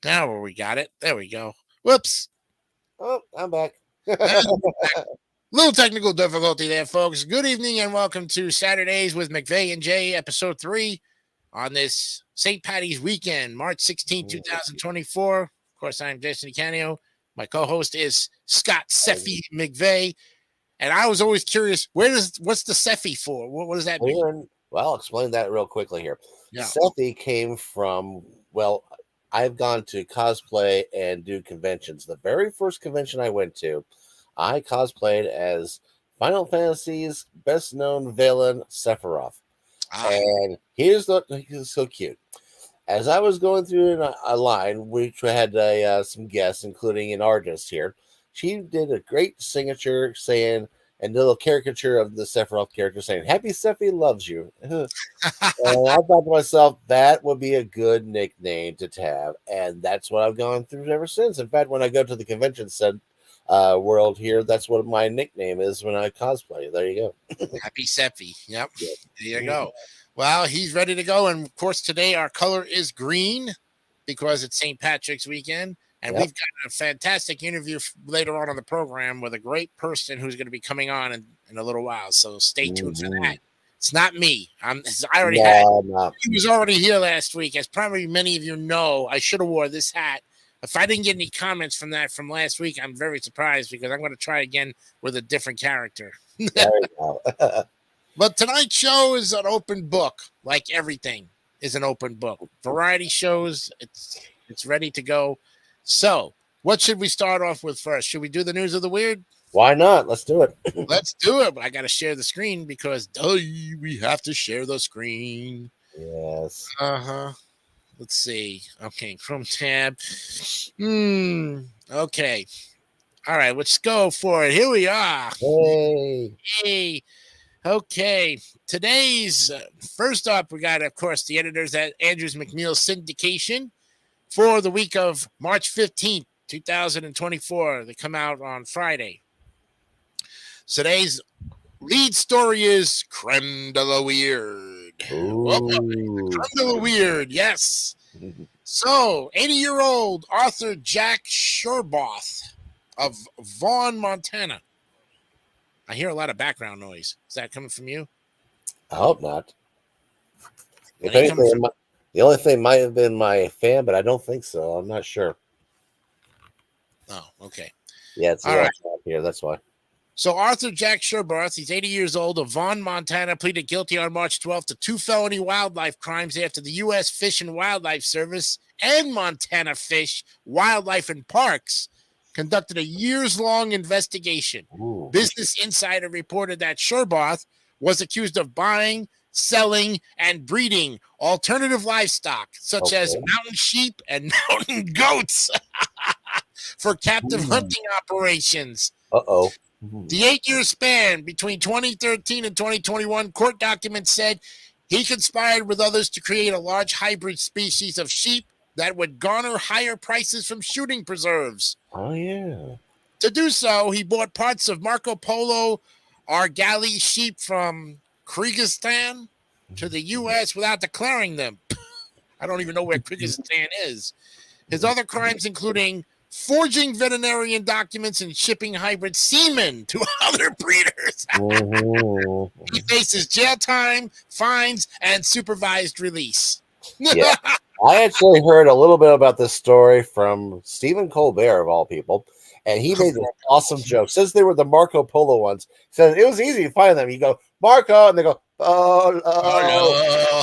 Now we got it. There we go. Whoops. Oh, I'm back. Little technical difficulty there, folks. Good evening and welcome to Saturdays with Mcvay and Jay, episode 3 on this St. Patty's weekend, March 16, 2024. Of course, I'm Jason Canio. My co-host is Scott Seffy McVay. And I was always curious, what's the Seffy for? What does that mean? Well, I'll explain that real quickly here. Yeah. Seffy came from, I've gone to cosplay and do conventions. The very first convention I went to, I cosplayed as Final Fantasy's best known villain, Sephiroth. And he's so cute. As I was going through a line, which had some guests, including an artist here, she did a great signature saying, and a little caricature of the Sephiroth character saying, "Happy Sephi loves you." And I thought to myself, that would be a good nickname to have. And that's what I've gone through ever since. In fact, when I go to the convention world here, that's what my nickname is when I cosplay. There you go. Happy Sephi. Yep. There you go. Well, he's ready to go. And of course, today our color is green because it's St. Patrick's weekend. And we've got a fantastic interview later on the program with a great person who's going to be coming on in a little while. So stay tuned for that. It's not me. He was already here last week. As probably many of you know, I should have wore this hat. If I didn't get any comments from last week, I'm very surprised because I'm going to try again with a different character. There you go. But tonight's show is an open book, like everything is an open book. Variety shows, it's ready to go. So, what should we start off with first? Should we do the news of the weird? Why not? Let's do it. Let's do it. But I got to share the screen because we have to share the screen. Yes. Let's see. Okay, Chrome tab. Okay. All right, let's go for it. Here we are. Hey. Okay. Today's first up, we got, of course, the editors at Andrews McNeil syndication for the week of March 15th, 2024. They come out on Friday. Today's lead story is Creme de la Weird. Creme de la Weird, yes. So, 80-year-old Arthur Jack Sherboth of Vaughn, Montana. I hear a lot of background noise. Is that coming from you? I hope not. If anything, the only thing might have been my fan, but I don't think so. I'm not sure. Oh, okay. Yeah, it's right here. That's why. So Arthur Jack Sherboth, he's 80 years old, of Vaughn, Montana, pleaded guilty on March 12th to 2 felony wildlife crimes after the U.S. Fish and Wildlife Service and Montana Fish, Wildlife and Parks conducted a years-long investigation. Business Insider reported that Sherboth was accused of buying, selling, and breeding alternative livestock, such as mountain sheep and mountain goats for captive hunting operations. The 8-year span between 2013 and 2021, court documents said he conspired with others to create a large hybrid species of sheep that would garner higher prices from shooting preserves. Oh, yeah. To do so, he bought parts of Marco Polo Argali sheep from Kyrgyzstan to the U.S. without declaring them. I don't even know where Kyrgyzstan is. His other crimes including forging veterinarian documents and shipping hybrid semen to other breeders. He faces jail time, fines, and supervised release. Yeah. I actually heard a little bit about this story from Stephen Colbert, of all people, and he made an awesome joke. Since they were the Marco Polo ones, he says it was easy to find them. You go, Marco, and they go, oh no.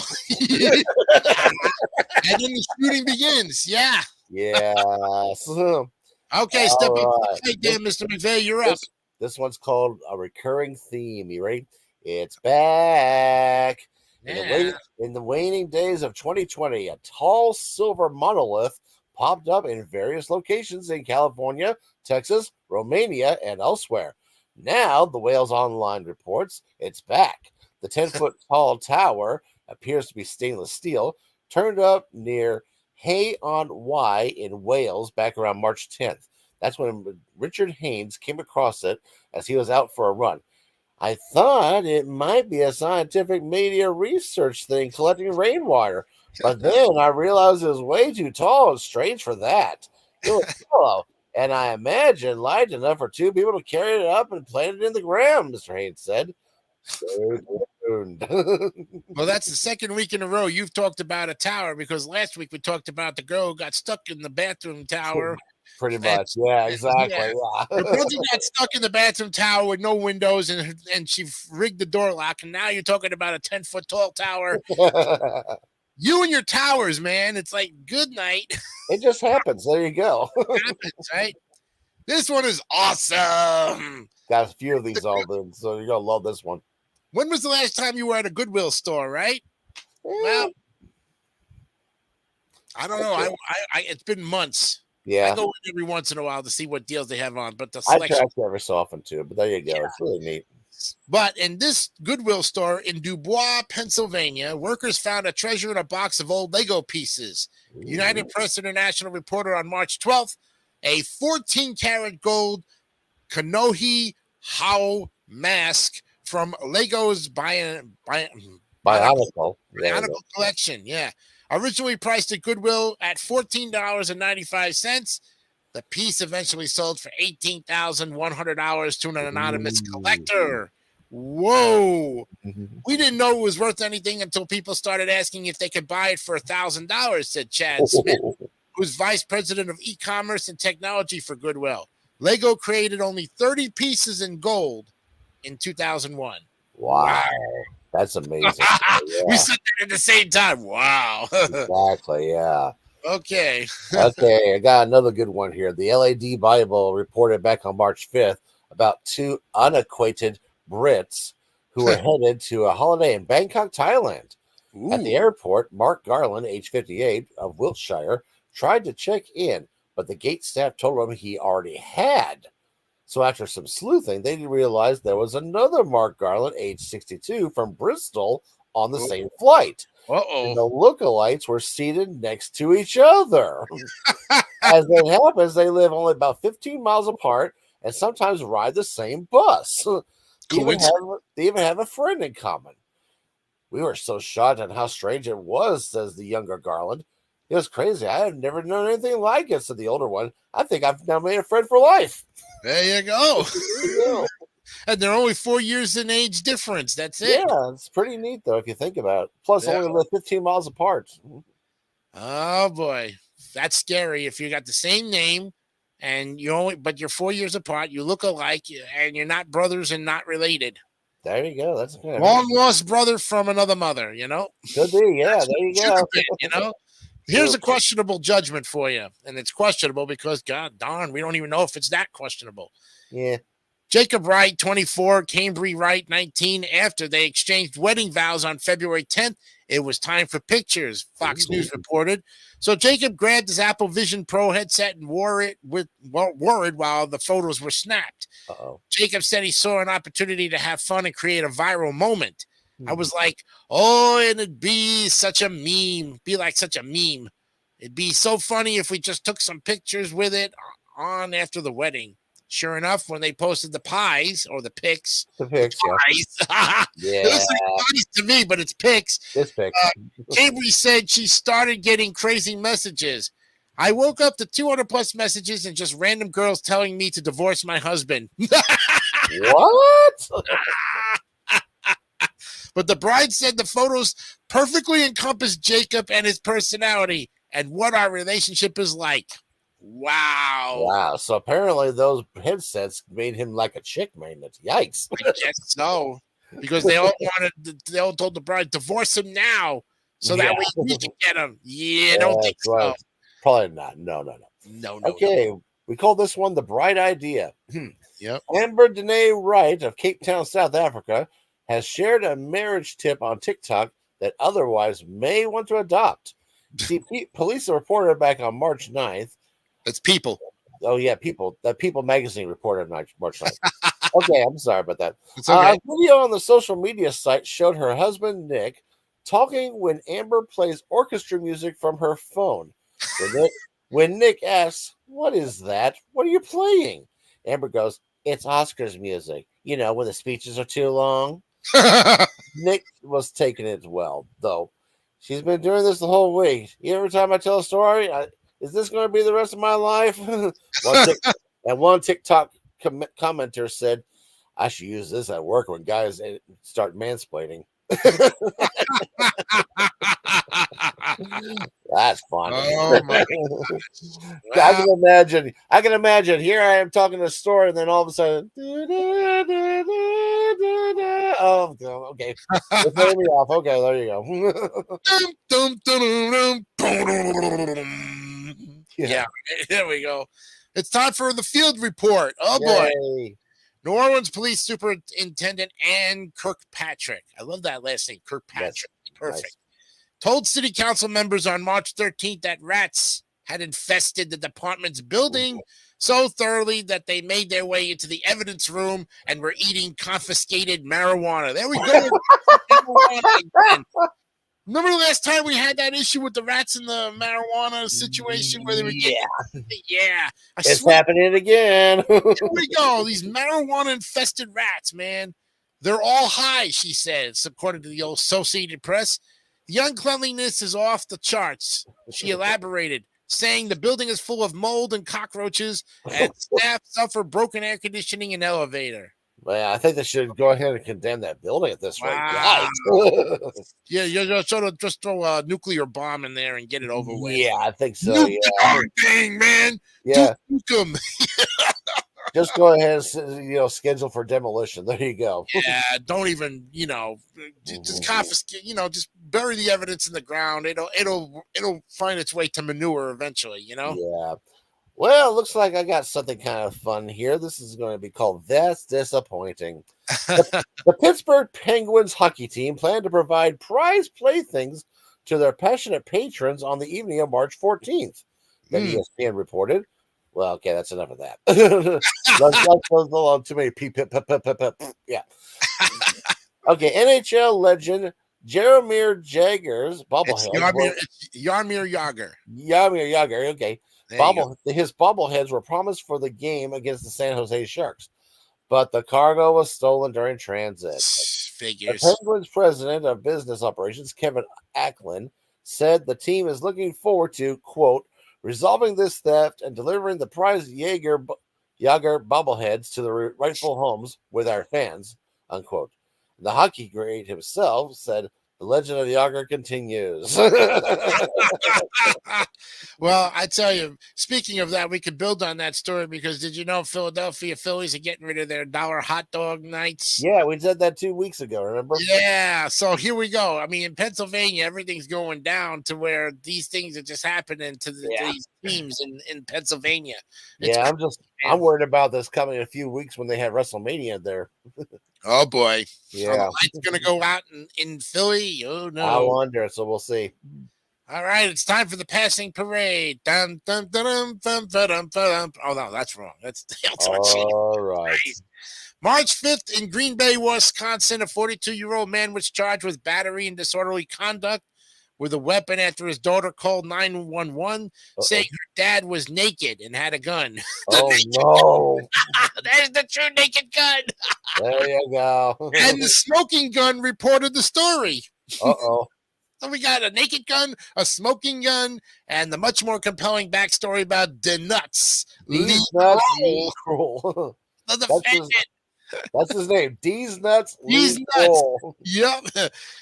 And then the shooting begins. Yeah. Yes. Okay, step up to the plate there, Mr. McVay. You're up. This one's called A Recurring Theme. You ready? It's back. In the waning days of 2020, a tall silver monolith popped up in various locations in California, Texas, Romania, and elsewhere. Now, the Wales Online reports it's back. The 10-foot tall tower appears to be stainless steel, turned up near Hay-on-Wye in Wales back around March 10th. That's when Richard Haynes came across it as he was out for a run. I thought it might be a scientific media research thing collecting rainwater, But then I realized it was way too tall and strange for that. It was yellow, and I imagined light enough for two people to carry it up and plant it in the ground, Mr. Haynes said. Stay tuned. Well, that's the second week in a row you've talked about a tower, because last week we talked about the girl who got stuck in the bathroom tower. Pretty And, much. Yeah, yeah, exactly. her Yeah. brother got stuck in the bathroom tower with no windows, and she rigged the door lock. And now you're talking about a 10-foot tall tower. You and your towers, man. It's like good night. It just happens. There you go. Happens, right? This one is awesome. Got a few of these all in, so you're gonna love this one. When was the last time you were at a Goodwill store, right? Well, I don't know. It's been months. Yeah, I go in every once in a while to see what deals they have on, but the I selection. track every so often too. But there you go. Yeah. It's really neat. But in this Goodwill store in Dubois, Pennsylvania, workers found a treasure in a box of old Lego pieces. United Press International reported on March 12th a 14-karat gold Kanohi Hao mask from Lego's Bionicle. Bionicle collection. Yeah. Originally priced at Goodwill at $14.95. The piece eventually sold for $18,100 to an anonymous collector. Whoa. We didn't know it was worth anything until people started asking if they could buy it for $1,000, said Chad Smith, who's vice president of e-commerce and technology for Goodwill. Lego created only 30 pieces in gold in 2001. Wow. That's amazing. Yeah. We said that at the same time. Wow. Exactly. Yeah. Okay. Okay. I got another good one here. The LAD Bible reported back on March 5th about two unacquainted Brits who were headed to a holiday in Bangkok, Thailand. Ooh. At the airport, Mark Garland, age 58, of Wiltshire, tried to check in, but the gate staff told him he already had. So after some sleuthing, they realized there was another Mark Garland, age 62, from Bristol on the same flight. And the lookalikes were seated next to each other. As it happens, they live only about 15 miles apart and sometimes ride the same bus. They even have a friend in common. We were so shocked at how strange it was, says the younger Garland. It was crazy. I have never known anything like it, said the older one. I think I've now made a friend for life. There you go. And they're only 4 years in age difference. That's it. Yeah, it's pretty neat, though, if you think about it. Plus, only live 15 miles apart. Oh, boy. That's scary. If you got the same name and but you're 4 years apart, you look alike, and you're not brothers and not related. There you go. That's good. Long lost brother from another mother, Could be, yeah. There you go. Here's a questionable judgment for you. And it's questionable because, God darn, we don't even know if it's that questionable. Yeah. Jacob Wright, 24, Cambry Wright, 19. After they exchanged wedding vows on February 10th, it was time for pictures, Fox News reported. So Jacob grabbed his Apple Vision Pro headset and wore it while the photos were snapped. Jacob said he saw an opportunity to have fun and create a viral moment. I was like, oh, and it'd be such a meme. Be like such a meme. It'd be so funny if we just took some pictures with it on after the wedding. Sure enough, when they posted the pies or the pics, pies. Yeah. It looks like pies to me, but it's pics. It's pics. Cambry said she started getting crazy messages. I woke up to 200 plus messages and just random girls telling me to divorce my husband. What? But the bride said the photos perfectly encompass Jacob and his personality and what our relationship is like. Wow. Wow. So apparently those headsets made him like a chick magnet. Yikes. I guess so. Because they all told the bride, divorce him now. So that way we can get him. Yeah, don't think so. Right. Probably not. No. Okay. No. We call this one the Bride Idea. Yep. Amber Dene Wright of Cape Town, South Africa, has shared a marriage tip on TikTok that otherwise may want to adopt. See, police reported back on March 9th. It's People. Oh, yeah, People. That People magazine reported on March 9th. Okay, I'm sorry about that. It's okay. A video on the social media site showed her husband, Nick, talking when Amber plays orchestra music from her phone. When Nick asks, "What is that? What are you playing?" Amber goes, "It's Oscar's music. You know, when the speeches are too long." Nick was taking it well, though. She's been doing this the whole week. Every time I tell a story, is this going to be the rest of my life? One TikTok commenter said, I should use this at work when guys start mansplaining. That's funny. Oh my I wow. can imagine. Here I am talking a story, and then all of a sudden, oh, okay. It's letting me off. Okay, there you go. Yeah, there we go. It's time for the field report. Oh boy. Yay. New Orleans Police Superintendent Ann Kirkpatrick. I love that last name, Kirkpatrick. Yes. Perfect. Nice. Told city council members on March 13th that rats had infested the department's building so thoroughly that they made their way into the evidence room and were eating confiscated marijuana. There we go. Marijuana again. Remember the last time we had that issue with the rats in the marijuana situation where they were getting, yeah. It's happening again. Here we go. These marijuana infested rats, man. They're all high, she says, according to the Associated Press. The uncleanliness is off the charts, she elaborated, saying the building is full of mold and cockroaches and staff suffer broken air conditioning and elevator. Well, I think they should go ahead and condemn that building at this rate. Wow. Yeah, you just throw a nuclear bomb in there and get it over with. Yeah, I think so. Nuke the darn thing, man. Yeah. Nuke 'em. Just go ahead and schedule for demolition. There you go. Yeah, don't even just confiscate. Just bury the evidence in the ground. It'll find its way to manure eventually. Yeah. Well, it looks like I got something kind of fun here. This is going to be called That's Disappointing. The Pittsburgh Penguins hockey team plan to provide prize playthings to their passionate patrons on the evening of March 14th, the ESPN reported. Well, okay, that's enough of that. Let's too many peep. Yeah. Okay, NHL legend Jaromir Jagr's bobblehead. Jaromir Jagr. Jaromir Jagr, okay. His bobbleheads were promised for the game against the San Jose Sharks, but the cargo was stolen during transit. Figures. The Penguins president of business operations, Kevin Acklin, said the team is looking forward to, quote, resolving this theft and delivering the prize Jagr bobbleheads to the rightful homes with our fans, unquote. The hockey great himself said, the legend of Jagr continues. Well, I tell you, speaking of that, we could build on that story because did you know Philadelphia Phillies are getting rid of their $1 hot dog nights? Yeah, we said that 2 weeks ago, remember? Yeah, so here we go. I mean, in Pennsylvania, everything's going down to where these things are just happening to these teams in Pennsylvania. I'm worried about this coming in a few weeks when they have WrestleMania there. Oh boy. Yeah. Are the lights gonna go out in Philly? Oh no. I wonder, so we'll see. All right, it's time for the passing parade. Dun, dun, dun, dun, dun, dun, dun, dun. Oh no, that's wrong. That's all right. March 5th in Green Bay, Wisconsin, a 42-year-old man was charged with battery and disorderly conduct with a weapon after his daughter called 911 saying her dad was naked and had a gun. Oh, no. There's the true naked gun. There you go. And the smoking gun reported the story. Uh-oh. So we got a naked gun, a smoking gun, and the much more compelling backstory about the nuts. Lee Kroll. The defendant. That's his name. D's Nuts. These nuts. Kroll. Yep.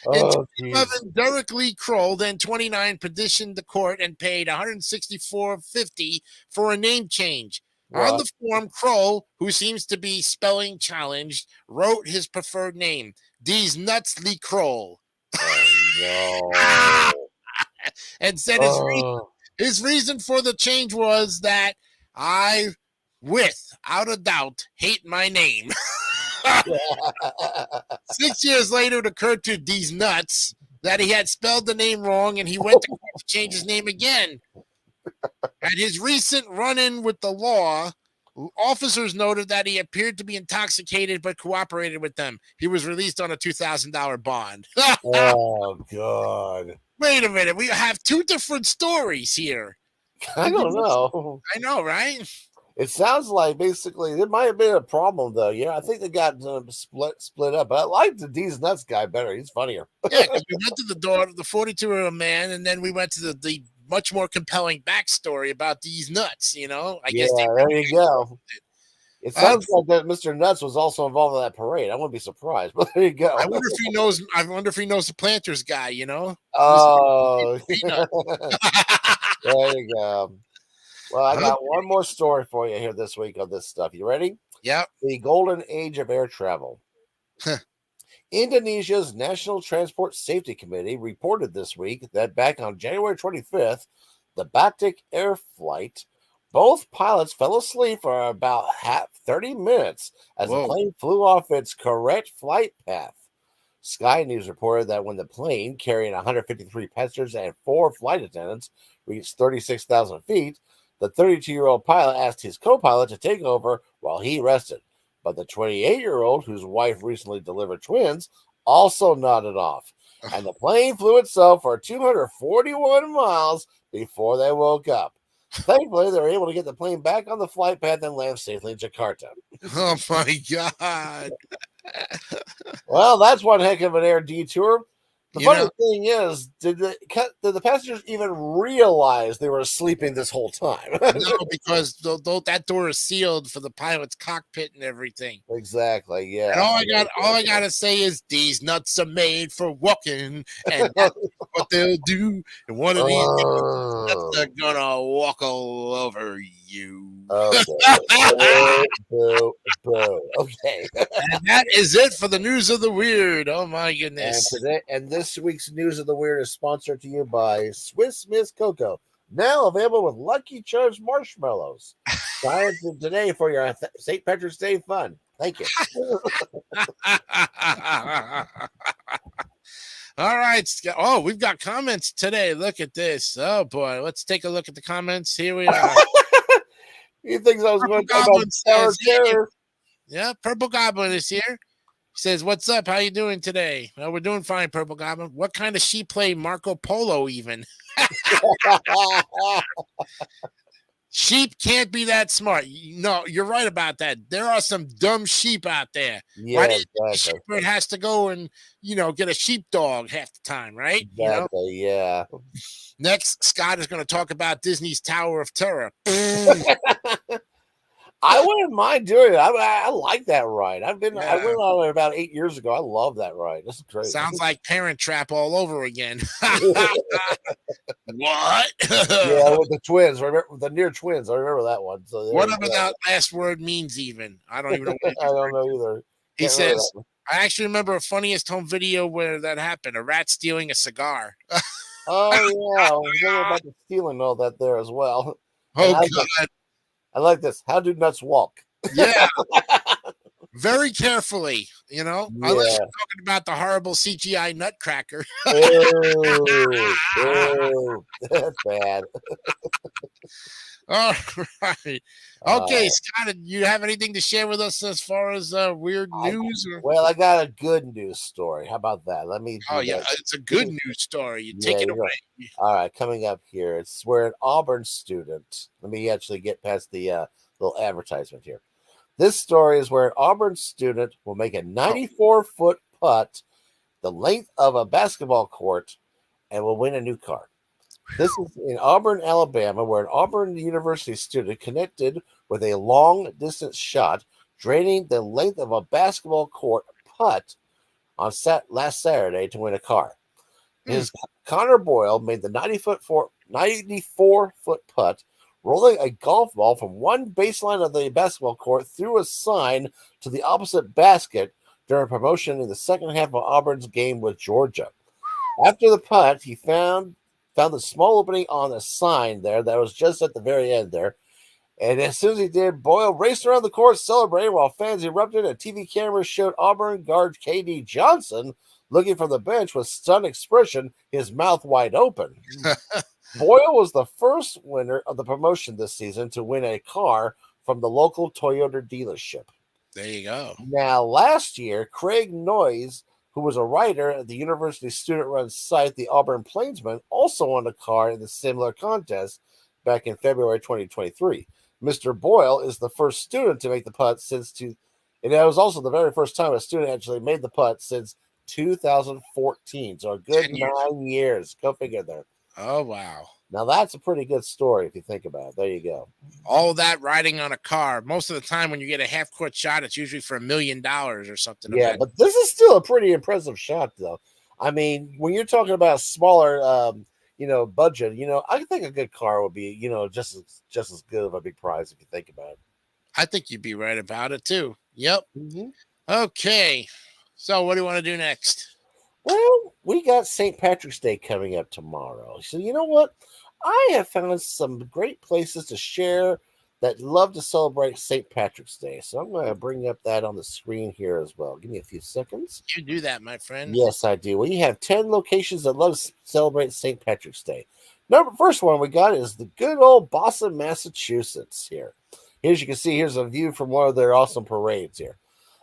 Oh, in 2011, Derek Lee Kroll, then 29, petitioned the court and paid $164.50 for a name change. Right. On the form, Kroll, who seems to be spelling challenged, wrote his preferred name, D's Nuts Lee Kroll. Oh, no. And said his reason for the change was that I, without a doubt, hate my name. 6 years later, it occurred to D's Nuts that he had spelled the name wrong, and he went to court to change his name again. At his recent run-in with the law, officers noted that he appeared to be intoxicated but cooperated with them. He was released on a $2,000 bond. Oh, God. Wait a minute. We have two different stories here. I don't know. I know, right? It sounds like basically there might have been a problem though. Yeah, I think they got split up. But I like the D's nuts guy better. He's funnier. Yeah, because we went to the door, the 42-year-old man, and then we went to the much more compelling backstory about these nuts. I Yeah, guess they there you go. It Uh, sounds like that Mr. Nuts was also involved in that parade. I wouldn't be surprised, but there you go. I wonder if he knows. I wonder if he knows the Planters guy. Mr. Oh, Peanut. there you go. Well, I got Okay. one more story for you here this week on this stuff. You ready? Yep. The golden age of air travel. Indonesia's National Transport Safety Committee reported this week that back on January 25th, the Batik Air flight, both pilots fell asleep for about 30 minutes as the Whoa. plane flew off its correct flight path. Sky News reported that when the plane, carrying 153 passengers and 4 flight attendants, reached 36,000 feet, the 32-year-old pilot asked his co-pilot to take over while he rested. But the 28-year-old, whose wife recently delivered twins, also nodded off. And the plane flew itself for 241 miles before they woke up. Thankfully, they were able to get the plane back on the flight path and land safely in Jakarta. Oh my God. Well, that's one heck of an air detour. The You funny know, thing is, did the passengers even realize they were sleeping this whole time? no, because that door is sealed for the pilot's cockpit and everything. Exactly. Yeah. And all I gotta say is these nuts are made for walking, and that's what they'll do. And one of these days, nuts Oh, are gonna walk all over you. okay. Boo, boo, boo. Okay. And that is it for the news of the weird. Oh my And goodness. this week's news of the weird is sponsored to you by Swiss Miss Cocoa, now available with Lucky Charms marshmallows. Try it today for your St. Patrick's Day fun. Thank you. All right. Oh, we've got comments today. Look at this. Oh boy. Let's take a look at the comments. Here we are. He thinks I was going to talk Goblin about Tower says, "Hey." Terror. Yeah, Purple Goblin is here. He says, "What's up? How you doing today?" Well, we're doing fine, Purple Goblin. What kind of sheep play Marco Polo even? Sheep can't be that smart. No, you're right about that. There are some dumb sheep out there. Why Yeah, do you think the exactly. shepherd has to go and get a sheepdog half the time, right? Exactly, yeah. Next, Scott is going to talk about Disney's Tower of Terror. I wouldn't mind doing it. I like that ride. I went Yeah. on it about 8 years ago. I love that ride. That's great. Sounds like Parent Trap all over again. What? Yeah, with the twins. Remember the near twins. I remember that one. So Whatever that last word means, even. I don't even know what it I don't know either. He Can't remember says, that one. I actually remember a funniest home video where that happened. A rat stealing a cigar. Oh yeah, I was thinking about the stealing all that there as well. Oh, And God. I like this. How do nuts walk? Yeah. Very carefully, Unless Yeah. you're talking about the horrible CGI nutcracker. Ew, that's bad. All right. Okay, Uh, Scott, do you have anything to share with us as far as weird news? Well, I got a good news story. How about that? Let me. Oh, do yeah, that. it's a good news story. You take Yeah, it you're away. right. All right, coming up here, it's where an Auburn student. Let me actually get past the little advertisement here. This story is where an Auburn student will make a 94-foot putt the length of a basketball court and will win a new car. This is in Auburn, Alabama, where an Auburn University student connected with a long-distance shot, draining the length of a basketball court putt on last Saturday to win a car. His Connor Boyle made the 94-foot putt, rolling a golf ball from one baseline of the basketball court through a sign to the opposite basket during promotion in the second half of Auburn's game with Georgia. After the putt, he found the small opening on the sign there that was just at the very end there. And as soon as he did, Boyle raced around the court celebrating while fans erupted and TV cameras showed Auburn guard KD Johnson looking from the bench with stunned expression, his mouth wide open. Boyle was the first winner of the promotion this season to win a car from the local Toyota dealership. There you go. Now, last year, Craig Noyes, who was a writer at the university student-run site, the Auburn Plainsman, also won a car in the similar contest back in February 2023. Mr. Boyle is the first student to make the putt and that was also the very first time a student actually made the putt since 2014. So a good 10 years. 9 years. Go figure there. Oh, wow. Now that's a pretty good story if you think about it. There you go. All that riding on a car. Most of the time when you get a half-court shot, it's usually for $1 million or something. Yeah, but this is still a pretty impressive shot, though. I mean, when you're talking about smaller, budget, I think a good car would be, just as good of a big prize if you think about it. I think you'd be right about it too. Yep. Mm-hmm. Okay. So what do you want to do next? Well, we got St. Patrick's Day coming up tomorrow. So you know what? I have found some great places to share that love to celebrate St. Patrick's Day. So I'm going to bring up that on the screen here as well. Give me a few seconds. You do that, my friend. Yes, I do. We have 10 locations that love to celebrate St. Patrick's Day. First one we got is the good old Boston, Massachusetts here. As you can see, here's a view from one of their awesome parades here.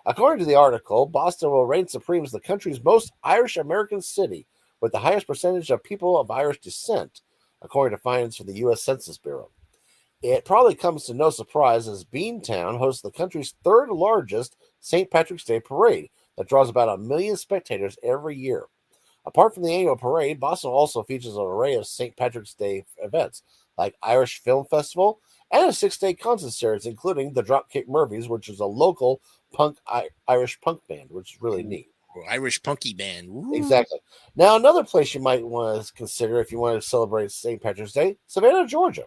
According to the article, Boston will reign supreme as the country's most Irish-American city with the highest percentage of people of Irish descent, according to findings from the U.S. Census Bureau. It probably comes to no surprise as Beantown hosts the country's third largest St. Patrick's Day parade that draws about 1 million spectators every year. Apart from the annual parade, Boston also features an array of St. Patrick's Day events like Irish Film Festival and a 6-day concert series, including the Dropkick Murphys, which is a local Irish punk band, which is really neat. Irish punky band. Woo. Exactly. Now, another place you might want to consider if you want to celebrate St. Patrick's Day, Savannah, Georgia.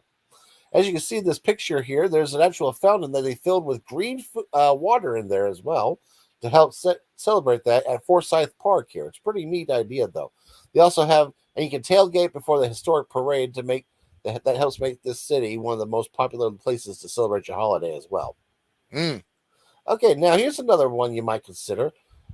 As you can see this picture here, there's an actual fountain that they filled with green water in there as well to help celebrate that at Forsyth Park here. It's a pretty neat idea, though. They also have, and you can tailgate before the historic parade to make that helps make this city one of the most popular places to celebrate your holiday as well. Okay, now here's another one you might consider.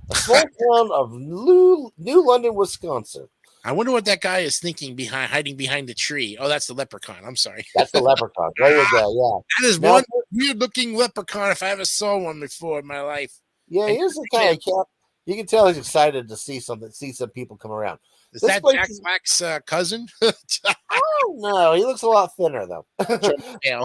A small town of New London, Wisconsin. I wonder what that guy is thinking hiding behind the tree. Oh, that's the leprechaun. I'm sorry. That's the leprechaun. There you go, yeah. That is one weird-looking leprechaun if I ever saw one before in my life. Yeah, here's the kind of cat. You can tell he's excited to see some people come around. Is that Jack Black's cousin? Oh, no. He looks a lot thinner, though.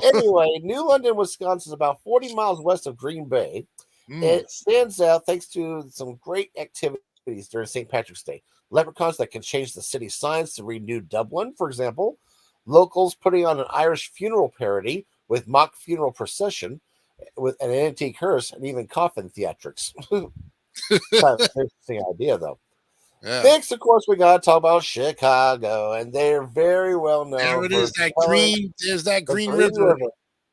Anyway, New London, Wisconsin is about 40 miles west of Green Bay. It stands out thanks to some great activities during St. Patrick's Day. Leprechauns that can change the city signs to read New Dublin, for example. Locals putting on an Irish funeral parody with mock funeral procession with an antique hearse and even coffin theatrics. Kind of an interesting idea, though. Yeah. Next, of course, we got to talk about Chicago, and they're very well known. There it is, there's that green river.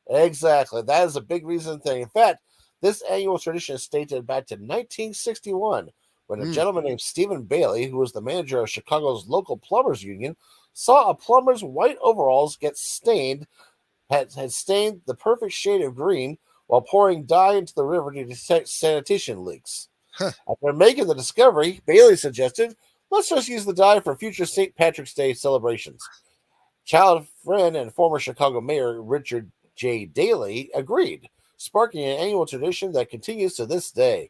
Exactly. That is a big reason thing. In fact, this annual tradition is dated back to 1961, when a gentleman named Stephen Bailey, who was the manager of Chicago's local plumbers union, saw a plumber's white overalls get stained, had stained the perfect shade of green while pouring dye into the river to detect sanitation leaks. After making the discovery, Bailey suggested, let's just use the dye for future St. Patrick's Day celebrations. Child friend and former Chicago Mayor Richard J. Daley agreed, sparking an annual tradition that continues to this day.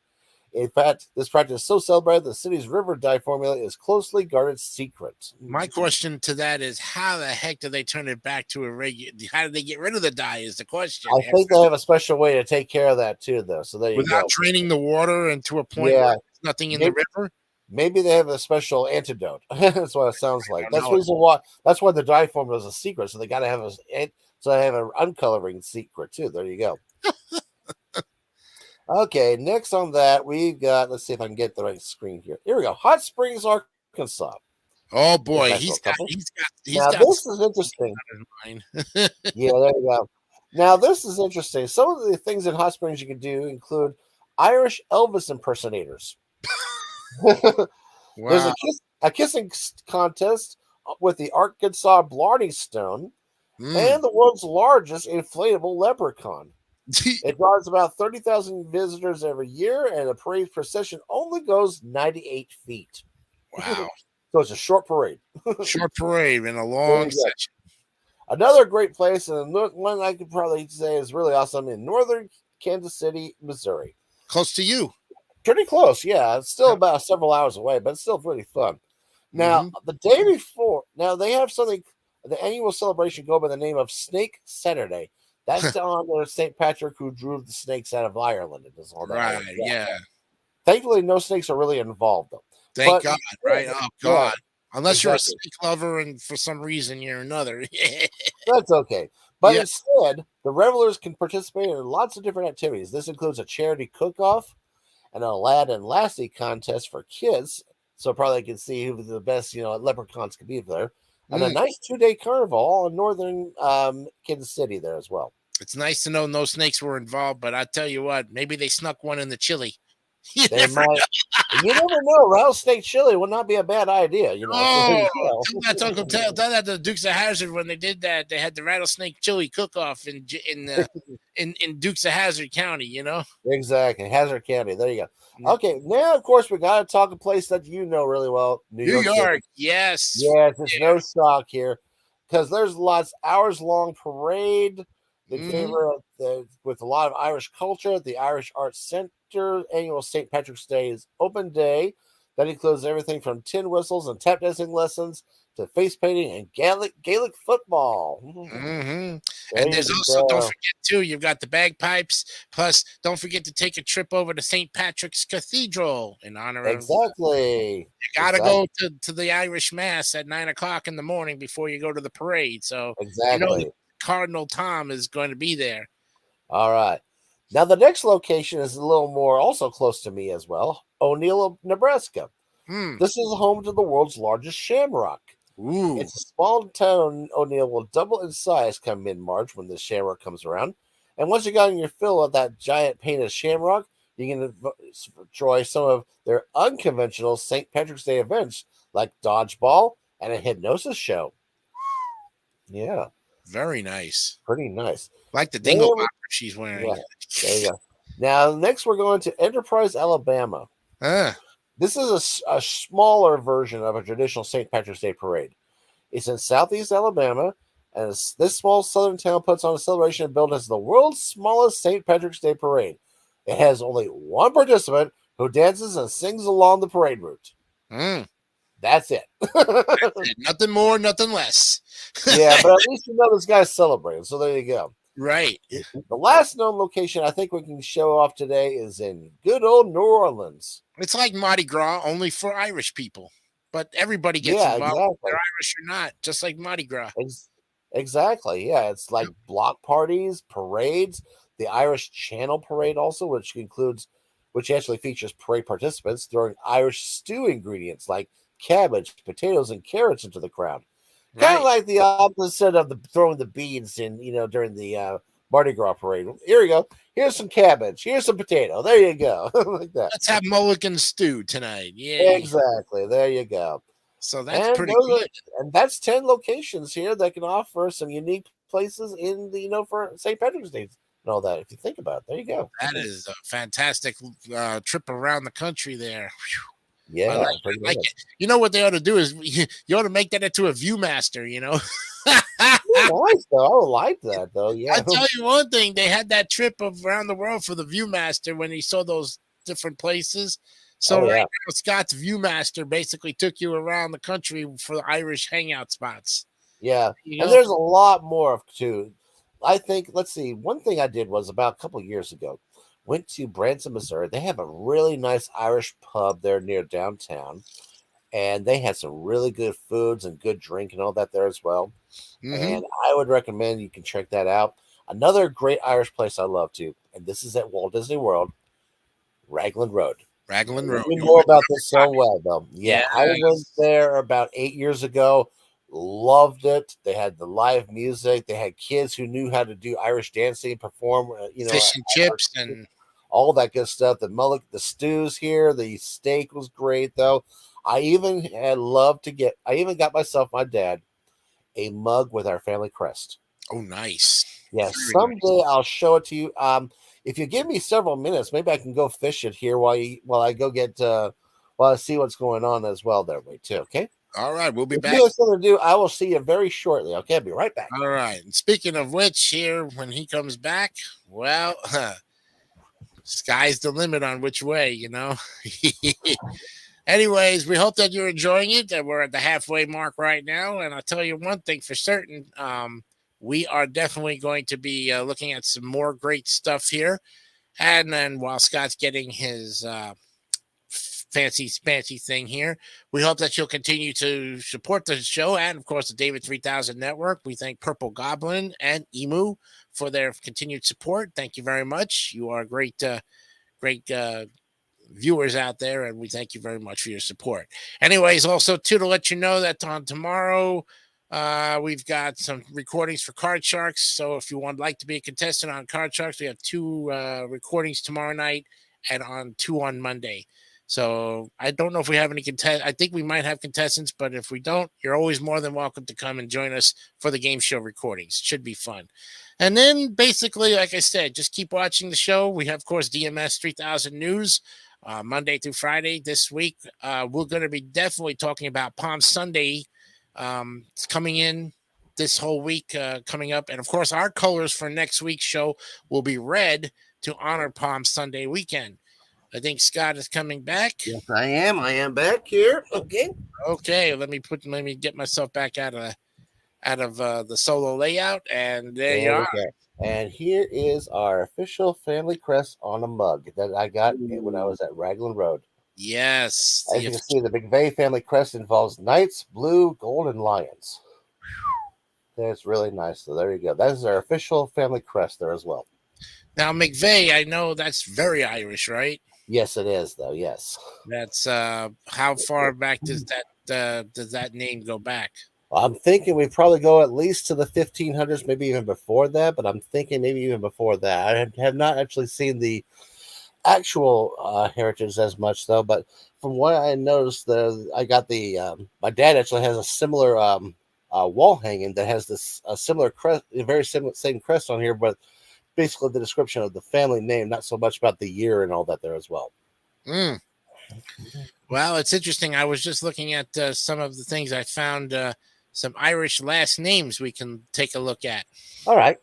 In fact, this practice is so celebrated, the city's river dye formula is closely guarded secret. My question to that is, how the heck do they turn it back to a regular? How do they get rid of the dye is the question. I think they have a special way to take care of that too, though. So there you go. Without draining the water and to a point where there's nothing in the river? Maybe they have a special antidote. That's what it sounds like. That's the reason why. That's why the dye formula is a secret. So they got to have an uncoloring secret too. There you go. Okay, next on that, we've got, let's see if I can get the right screen here. Here we go. Hot Springs, Arkansas. Oh boy, he's got this is interesting. Yeah, there you go. Now, this is interesting. Some of the things in Hot Springs you can do include Irish Elvis impersonators. Wow. There's a kissing contest with the Arkansas Blarney Stone and the world's largest inflatable leprechaun. It draws about 30,000 visitors every year, and the parade procession only goes 98 feet. Wow. So it's a short parade. Short parade in a long section. Another great place, and one I could probably say is really awesome, in northern Kansas City, Missouri. Close to you. Pretty close, yeah. It's still about several hours away, but it's still pretty fun. Now, the day before, they have something, the annual celebration go by the name of Snake Saturday. That's on St. Patrick who drove the snakes out of Ireland and does all that other Right. stuff. Yeah. Thankfully, no snakes are really involved though. Thank But God. Right. Oh yeah, God. Unless you're a exactly. snake lover and for some reason you're another. That's okay. But Yeah. instead, the revelers can participate in lots of different activities. This includes a charity cook-off and a lad and lassie contest for kids. So probably they can see who the best, leprechauns could be there. And a Mm. nice 2-day carnival in northern Kansas City there as well. It's nice to know no snakes were involved, but I tell you what, maybe they snuck one in the chili. You They never might, you never know. Rattlesnake chili would not be a bad idea. So there Oh, you go. tell that to Dukes of Hazard when they did that. They had the rattlesnake chili cook-off in Dukes of Hazard County. Exactly. Hazard County. There you go. Yeah. Okay. Now, of course, we got to talk a place that you know really well, New New York City. York, yes, Yes, it's no shock here because there's lots hours long parade in hmm favor of with a lot of Irish culture. The Irish Arts Center annual St. Patrick's Day is open day. That includes everything from tin whistles and tap dancing lessons to face painting and Gaelic football. hmm There And you there's also, don't go. forget too, you've got the bagpipes. Plus, don't forget to take a trip over to St. Patrick's Cathedral in honor of. Exactly. You gotta Exactly. go to the Irish Mass at 9 o'clock in the morning before you go to the parade. So the Exactly. Cardinal Tom is going to be there. All right. Now the next location is a little more also close to me as well. O'Neill, Nebraska. Hmm. This is home to the world's largest shamrock. Ooh. It's a small town. O'Neill will double in size come mid-March when the shamrock comes around. And once you got your fill of that giant painted shamrock, you can enjoy some of their unconventional St. Patrick's Day events like dodgeball and a hypnosis show. Yeah, Very nice. pretty nice. Like the Then, dingle hopper she's yeah, wearing. there you go. Now, next we're going to Enterprise, Alabama. Ah, This is a smaller version of a traditional St. Patrick's Day parade. It's in southeast Alabama, and this small southern town puts on a celebration billed as the world's smallest St. Patrick's Day parade. It has only one participant who dances and sings along the parade route. mm, That's it. nothing more, nothing less. Yeah, but at least you know this guy's celebrating, so there you go. Right. The last known location I think we can show off today is in good old New Orleans. It's like Mardi Gras, only for Irish people. But everybody gets Yeah, involved, exactly. whether Irish or not, just like Mardi Gras. Exactly. Yeah, it's like block parties, parades, the Irish Channel Parade also, which actually features parade participants throwing Irish stew ingredients like cabbage, potatoes, and carrots into the crowd. Kind of Right. like the opposite of the throwing the beans in, during the Mardi Gras parade. Here you go. Here's some cabbage. Here's some potato. There you go. Like that. Let's have mulligan stew tonight. Yay. Exactly. There you go. So that's And pretty those good. and that's 10 locations here that can offer some unique places in the for St. Patrick's Day and all that. If you think about it, there you go. That is a fantastic trip around the country there. Whew. I Yeah, like, pretty I like much. it. You know what they ought to do is you ought to make that into a Viewmaster, Nice though. I would like that though. Yeah. I tell you one thing, they had that trip of around the world for the Viewmaster when he saw those different places. So Oh right yeah. now, Scott's Viewmaster basically took you around the country for the Irish hangout spots. Yeah. You And know? there's a lot more too. I think let's see. One thing I did was about a couple of years ago. Went to Branson, Missouri. They have a really nice Irish pub there near downtown. And they had some really good foods and good drink and all that there as well. Mm-hmm. And I would recommend you can check that out. Another great Irish place I love too, and this is at Walt Disney World, Raglan Road. Raglan Road. You know about this so well, though. Yeah, I went Yes. there about 8 years ago. Loved it. They had the live music. They had kids who knew how to do Irish dancing, perform. Fish and chips and all that good stuff. The stews here. The steak was great, though. I even got myself, my dad, a mug with our family crest. oh, nice. Yeah, Very someday nice. I'll show it to you. If you give me several minutes, maybe I can go fish it here while I go get while I see what's going on as well there, way too. Okay. All right, we'll be If back. you have something to do, I will see you very shortly. Okay, I'll be right back. All right. And speaking of which, here when he comes back, well, sky's the limit on which way. Anyways, we hope that you're enjoying it. That we're at the halfway mark right now, and I'll tell you one thing for certain: we are definitely going to be looking at some more great stuff here. And then while Scott's getting his fancy thing here, we hope that you'll continue to support the show and, of course, the David 3000 Network. We thank Purple Goblin and Emu for their continued support. Thank you very much. You are great viewers out there, and we thank you very much for your support. Anyways, also too, to let you know that on tomorrow we've got some recordings for Card Sharks. So if you would like to be a contestant on Card Sharks, we have 2 recordings tomorrow night and 2 on Monday. So I don't know if we have any I think we might have contestants, but if we don't, you're always more than welcome to come and join us for the game show recordings. It should be fun. And then basically, like I said, just keep watching the show. We have, of course, DMS 3000 News Monday through Friday this week. We're going to be definitely talking about Palm Sunday. It's coming in this whole week coming up. And, of course, our colors for next week's show will be red to honor Palm Sunday weekend. I think Scott is coming back. Yes, I am. I am back here. Okay. Let me get myself back out of the solo layout, and there you are. And here is our official family crest on a mug that I got when I was at Raglan Road. Yes. As you can see, the Mcvay family crest involves knights, blue, gold, and lions. That's really nice. So there you go. That is our official family crest there as well. Now, Mcvay, I know that's very Irish, right? Yes, it is, though. Yes. That's how far back does that name go back? I'm thinking we probably go at least to the 1500s, maybe even before that. But I'm thinking maybe even before that. I have not actually seen the actual heritage as much, though. But from what I noticed, I got my dad actually has a similar wall hanging that has this similar crest, very similar same crest on here, but basically the description of the family name, not so much about the year and all that there as well. Well, it's interesting. I was just looking at some of the things. I found some Irish last names we can take a look at. All right.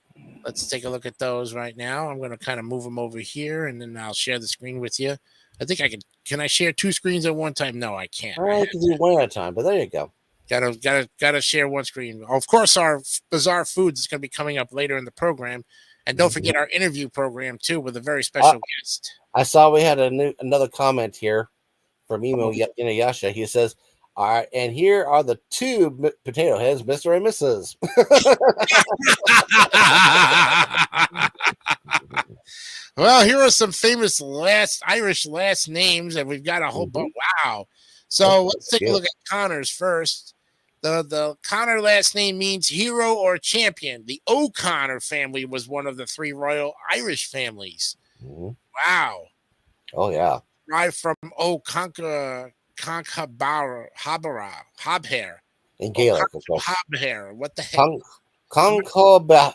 Let's take a look at those right now. I'm going to kind of move them over here, and then I'll share the screen with you. I think I can I share 2 screens at one time? No, I can't. All right, you can do one at a time, but there you go. Gotta share one screen. Of course, our Bizarre Foods is going to be coming up later in the program. And don't forget our interview program, too, with a very special guest. I saw we had another comment here from Emo Inuyasha. He says, all right, and here are the 2 potato heads, Mr. and Mrs. Well, here are some famous Irish last names, and we've got a whole bunch. Wow. So let's take a look at Connor's first. The Connor last name means hero or champion. The O'Connor family was one of the 3 royal Irish families. Wow. Oh, yeah. Derived from O'Conca Hobhair. In Gaelic, of course. Hobhair. What the heck? Concobhair.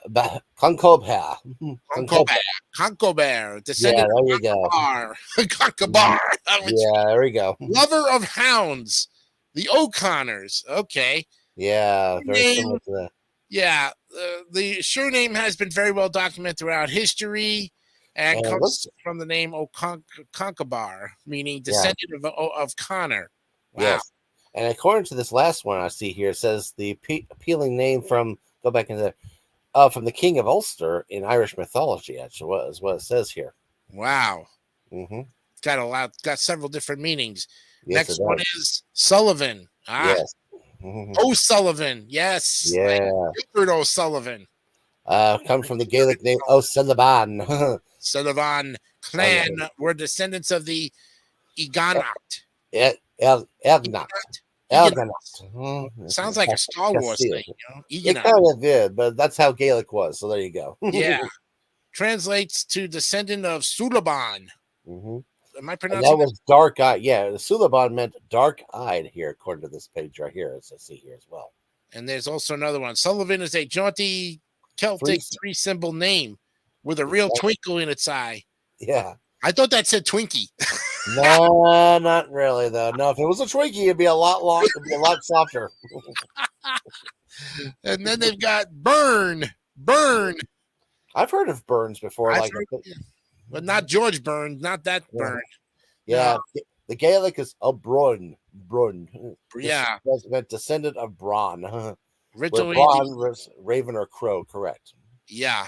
Descendant there you go. Concobar. Yeah, there we go. Lover of hounds. The O'Connors. Okay. Yeah, very similar to that. Yeah. The surname has been very well documented throughout history and comes from the name Concobar, meaning descendant of Connor. Wow. Yes. And according to this last one I see here, it says the appealing name from the King of Ulster in Irish mythology, actually, is what it says here. Wow. Got several different meanings. Yes, next one is Sullivan. Yes. O'Sullivan. Yes. Yeah. Gilbert O'Sullivan. Comes from the Gaelic name O'Sullivan. Sullivan clan were descendants of the Egonacht. Elgnacht. Sounds like a Star Wars thing. It kind of did, but that's how Gaelic was. So there you go. Yeah. Translates to descendant of Sulaban. Am I pronouncing that? Was dark-eyed. Yeah, Sulaban meant dark-eyed here, according to this page right here, as I see here as well. And there's also another one. Sullivan is a jaunty Celtic 3-symbol name with a real twinkle in its eye. Yeah. I thought that said Twinkie. No, not really, though. No, if it was a Twinkie, it'd be a lot longer, it'd be a lot softer. And then they've got Burn. I've heard of Burns before. But not George Byrne, not that Byrne. Yeah, no. The Gaelic is Brun. Yeah. That's meant descendant of Bron. Where Originally, Braun was Raven or Crow, correct? yeah.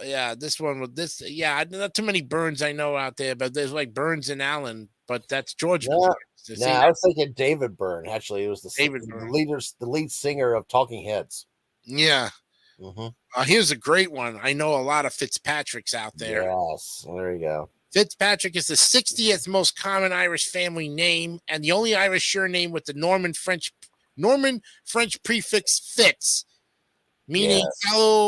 Yeah, this one with this. Yeah, not too many Burns I know out there, but there's like Burns and Allen, but that's George Burns. No, no, See, I was thinking David Byrne. Actually, it was David the Burns. the lead singer of Talking Heads. Yeah. Mm-hmm. Here's a great one. I know a lot of Fitzpatricks out there. Yes, there you go. Fitzpatrick is the 60th most common Irish family name and the only Irish surname with the Norman French prefix Fitz, meaning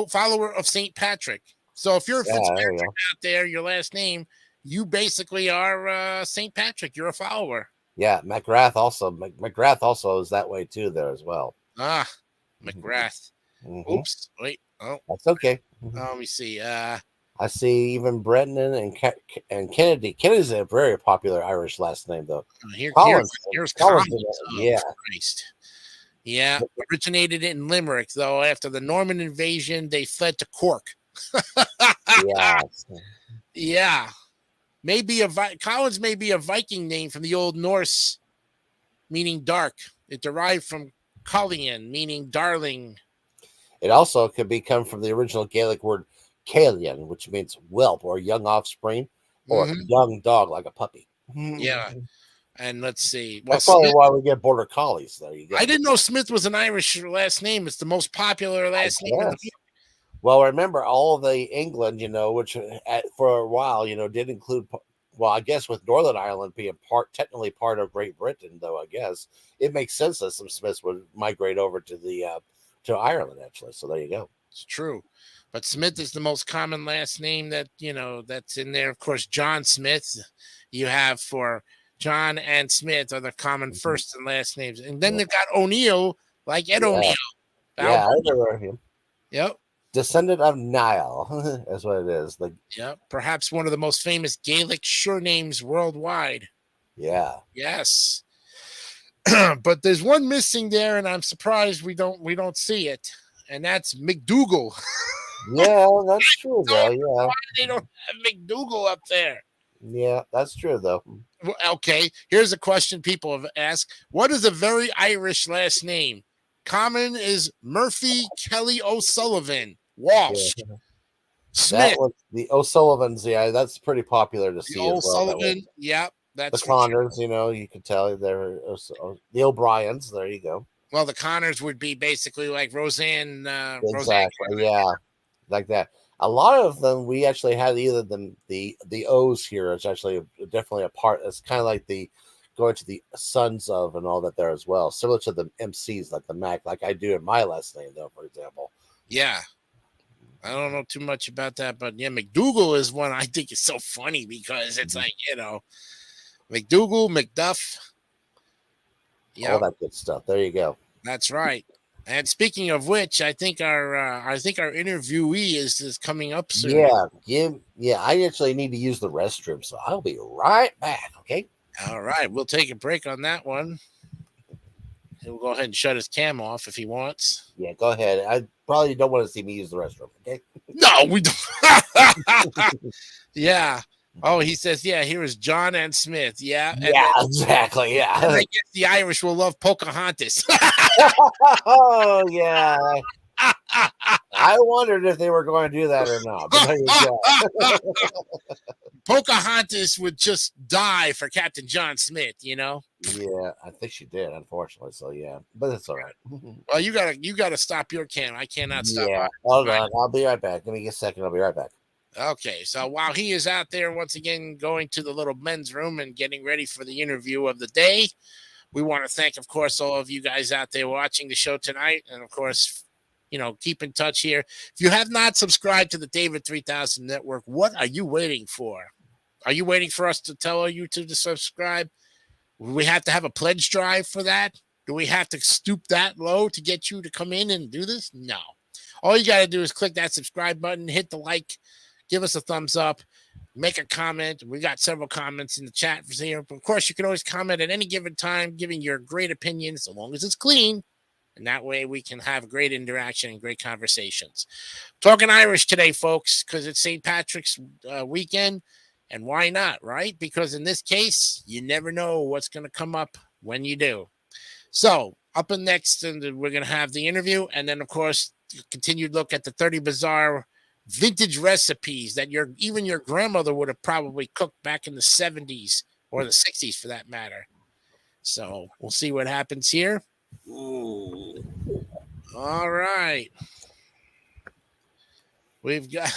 follower of St. Patrick. So if you're a Fitzpatrick out there, your last name, you basically are St. Patrick. You're a follower. Yeah, McGrath also is that way too there as well. Ah, McGrath. Mm-hmm. Oops. Wait. Oh, that's okay. Let me see. I see even Brennan and Kennedy. Kennedy's a very popular Irish last name, though. Here's Collins. Collins. Yeah. Christ. Yeah. Originated in Limerick, though. After the Norman invasion, they fled to Cork. Yeah. Yeah. Collins may be a Viking name from the Old Norse, meaning dark. It derived from Colleen, meaning darling. It also could come from the original Gaelic word Caelian, which means whelp or young offspring or young dog, like a puppy. Yeah. And let's see. Well, that's probably why we get border collies. There you go. I didn't know Smith was an Irish last name. It's the most popular last name in the book. Well, remember all of the England, which for a while, did include. Well, I guess with Northern Ireland being technically part of Great Britain, though, I guess it makes sense that some Smiths would migrate over to to Ireland, actually. So there you go. It's true. But Smith is the most common last name that, that's in there. Of course, John Smith, you have for John and Smith are the common first and last names. And then they've got O'Neill, like Ed O'Neill. Yeah, I remember him. Yep. Descendant of Niall. That's what it is. Yep. Perhaps one of the most famous Gaelic surnames worldwide. Yeah. Yes. But there's one missing there, and I'm surprised we don't see it. And that's McDougal. Yeah, that's true, though. Yeah. Why they don't have McDougal up there? Yeah, that's true, though. Okay, here's a question people have asked. What is a very Irish last name? Common is Murphy Kelly O'Sullivan. Walsh. Yeah. Smith. That was the O'Sullivans. Yeah, that's pretty popular to see. O'Sullivan. Yep. That's the Connors, you can tell they're the O'Briens. There you go. Well, the Connors would be basically like Roseanne. Exactly. Yeah, like that. A lot of them we actually had either the O's here. It's actually definitely a part. It's kind of like the going to the sons of and all that there as well. Similar to the MCs like the Mac, like I do in my last name though, for example. Yeah. I don't know too much about that, but yeah, McDougal is one I think is so funny because it's like, McDougal, McDuff. Yeah. All that good stuff. There you go. That's right. And speaking of which, I think our interviewee is coming up soon. Yeah. I actually need to use the restroom, so I'll be right back. Okay. All right, we'll take a break on that one. He'll go ahead and shut his cam off if he wants. Yeah, go ahead. I probably don't want to see me use the restroom. Okay. No, we don't. Yeah. Oh, he says, yeah, here is John and Smith. Yeah. And exactly. Yeah. And I guess the Irish will love Pocahontas. Oh, yeah. I wondered if they were going to do that or not. But there you go. Pocahontas would just die for Captain John Smith, Yeah, I think she did, unfortunately. So yeah, but it's all right. Well, you gotta stop your cam. I cannot stop. Yeah, hold on. I'll be right back. Give me a second. I'll be right back. Okay, so while he is out there once again going to the little men's room and getting ready for the interview of the day, we want to thank, of course, all of you guys out there watching the show tonight, and of course, keep in touch here. If you have not subscribed to the David 3000 Network, what are you waiting for? Are you waiting for us to tell you to subscribe? We have to have a pledge drive for that? Do we have to stoop that low to get you to come in and do this? No. All you got to do is click that subscribe button, hit the like, give us a thumbs up, make a comment. We got several comments in the chat here. Of course, you can always comment at any given time, giving your great opinion, so long as it's clean. And that way we can have great interaction and great conversations. Talking Irish today, folks, because it's St. Patrick's weekend. And why not, right? Because in this case, you never know what's going to come up when you do. So up and next, and we're going to have the interview. And then, of course, continued look at the 30 bizarre vintage recipes that even your grandmother would have probably cooked back in the 70s or the 60s for that matter. So we'll see what happens here. Ooh. All right. We've got.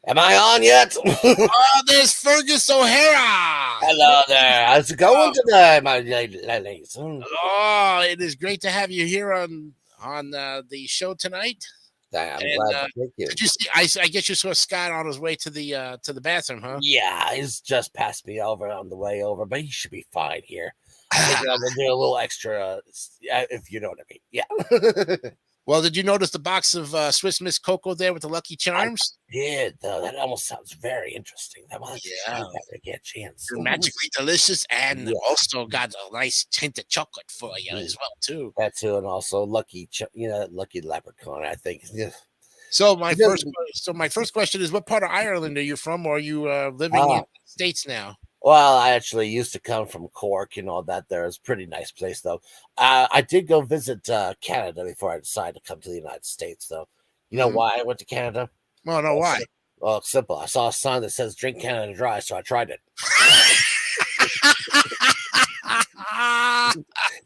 Am I on yet? Oh, there's Fergus O'Hara. Hello there. How's it going today, my ladies? Oh, it is great to have you here on the show tonight. I'm glad. Thank you. Did you see? I guess you saw Scott on his way to the bathroom, huh? Yeah, he's just passed me over on the way over, but he should be fine here. I think I'm gonna do a little extra, if you know what I mean. Yeah. Well, did you notice the box of Swiss Miss Cocoa there with the Lucky Charms? I did, though. That almost sounds very interesting. That might get a chance. They're magically delicious, and also got a nice hint of chocolate for you as well, too. That too, and also Lucky Leprechaun, I think. Yeah. So my first question is, what part of Ireland are you from, or are you living in the States now? Well, I actually used to come from Cork and all that. There is a pretty nice place, though. I did go visit Canada before I decided to come to the United States, though. You know why I went to Canada? Well, no, why? Well, it's simple. I saw a sign that says "Drink Canada Dry," so I tried it.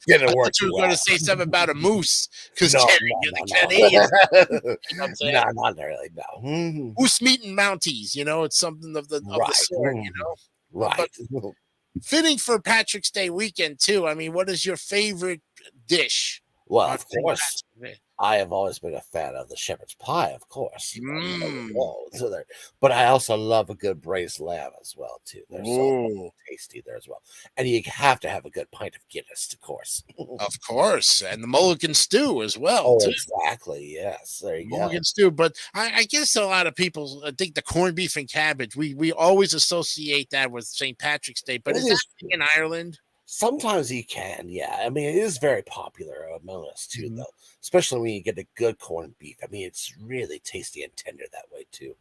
Didn't work. You were going to say something about a moose because no, Canadians. You know no, not really. No. Moose meat and Mounties. It's something of the sort. Right. But fitting for Patrick's Day weekend too. I mean, what is your favorite dish? Well, of course, I have always been a fan of the shepherd's pie, of course. But I also love a good braised lamb as well, too. They're so tasty there as well. And you have to have a good pint of Guinness, of course. Of course. And the Mulligan stew as well, too. Exactly, yes. There you go. Mulligan stew. But I guess a lot of people think the corned beef and cabbage, we always associate that with St. Patrick's Day. But is that in Ireland? Sometimes you can, yeah. I mean, it is very popular among us, too, though. Especially when you get a good corned beef. I mean, it's really tasty and tender that way, too.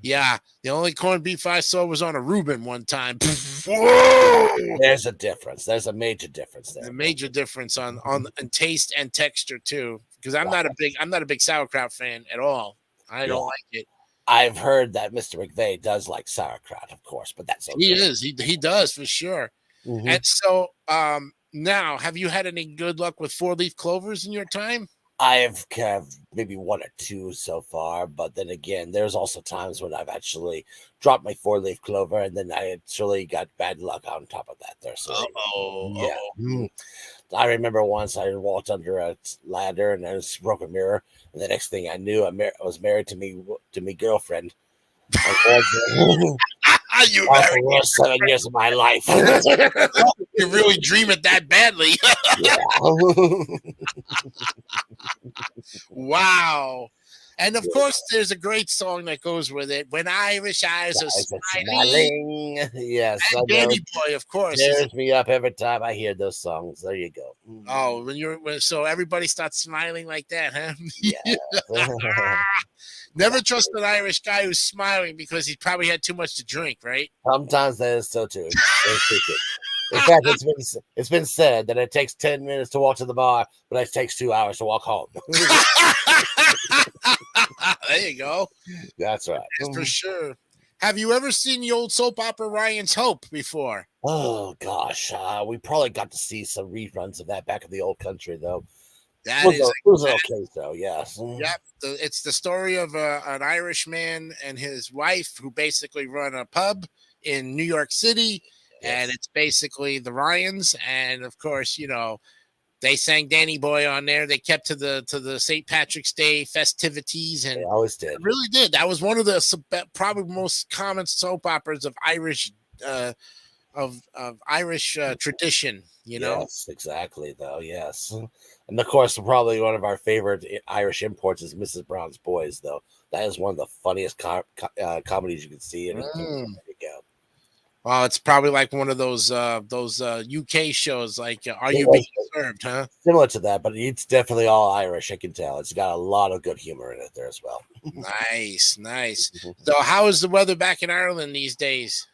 Yeah, the only corned beef I saw was on a Reuben one time. Whoa! There's a difference. There's a major difference there. A major difference on taste and texture too. Because I'm not a big sauerkraut fan at all. I don't like it. I've heard that Mr. Mcvay does like sauerkraut, of course, but that's okay. He is. He does for sure. And so, now, have you had any good luck with 4-leaf clovers in your time? I've maybe one or two so far, but then again, there's also times when I've actually dropped my 4-leaf clover, and then I actually got bad luck on top of that. There, so I remember once I walked under a ladder and I broke a mirror, and the next thing I knew, I was married to me girlfriend. You married the worst 7 years of my life. You really dream it that badly. Wow. And of course, there's a great song that goes with it. When Irish eyes are smiling. Yes. And Danny Boy, of course. Tears me up every time I hear those songs. There you go. Oh, so everybody starts smiling like that, huh? Yeah. Never trust an Irish guy who's smiling because he probably had too much to drink, right? Sometimes that is so too. In fact, it's been said that it takes 10 minutes to walk to the bar, but it takes 2 hours to walk home. There you go. That's right. That's for sure. Have you ever seen the old soap opera Ryan's Hope before? Oh, gosh. We probably got to see some reruns of that back in the old country, though. It was okay, though, yes. Yep. It's the story of an Irishman and his wife who basically run a pub in New York City. Yes. And it's basically the Ryans. And, of course, they sang Danny Boy on there. They kept to the St. Patrick's Day festivities, and they always did. Really did. That was one of the probably most common soap operas of Irish tradition. Yes, exactly. Though, yes, and of course, probably one of our favorite Irish imports is Mrs. Brown's Boys. Though that is one of the funniest comedies you can see. There you go. Well, it's probably like one of those UK shows, like Are You Being Served, huh? Similar to that, but it's definitely all Irish. I can tell. It's got a lot of good humor in it there as well. Nice. So, how is the weather back in Ireland these days?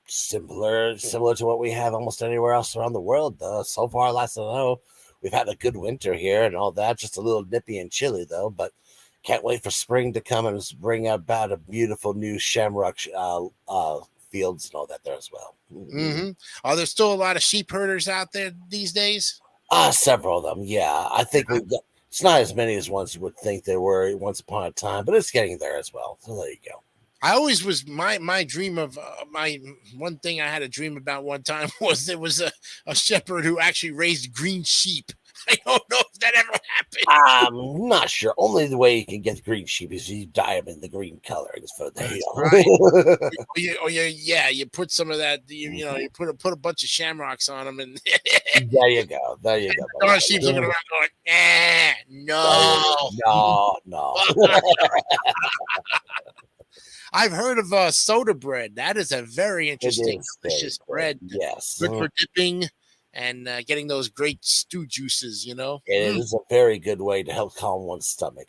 Similar to what we have almost anywhere else around the world. So far, last I know, we've had a good winter here and all that. Just a little nippy and chilly though, but can't wait for spring to come and bring about a beautiful new shamrock fields and all that there as well. Mm-hmm. Are there still a lot of sheep herders out there these days? Several of them. Yeah, I think we've got. It's not as many as once you would think there were once upon a time, but it's getting there as well. So there you go. I always was my dream of my one thing I had a dream about one time was there was a shepherd who actually raised green sheep. I don't know if that ever happened. I'm not sure. Only the way you can get the green sheep is you dye them in the green color. So there you go. Right. You put some of that. You put a bunch of shamrocks on them, and there you go. There you go. The sheep's looking around going, no. I've heard of soda bread. That is a very interesting, delicious bread. Yes. Good for dipping and getting those great stew juices, It is a very good way to help calm one's stomach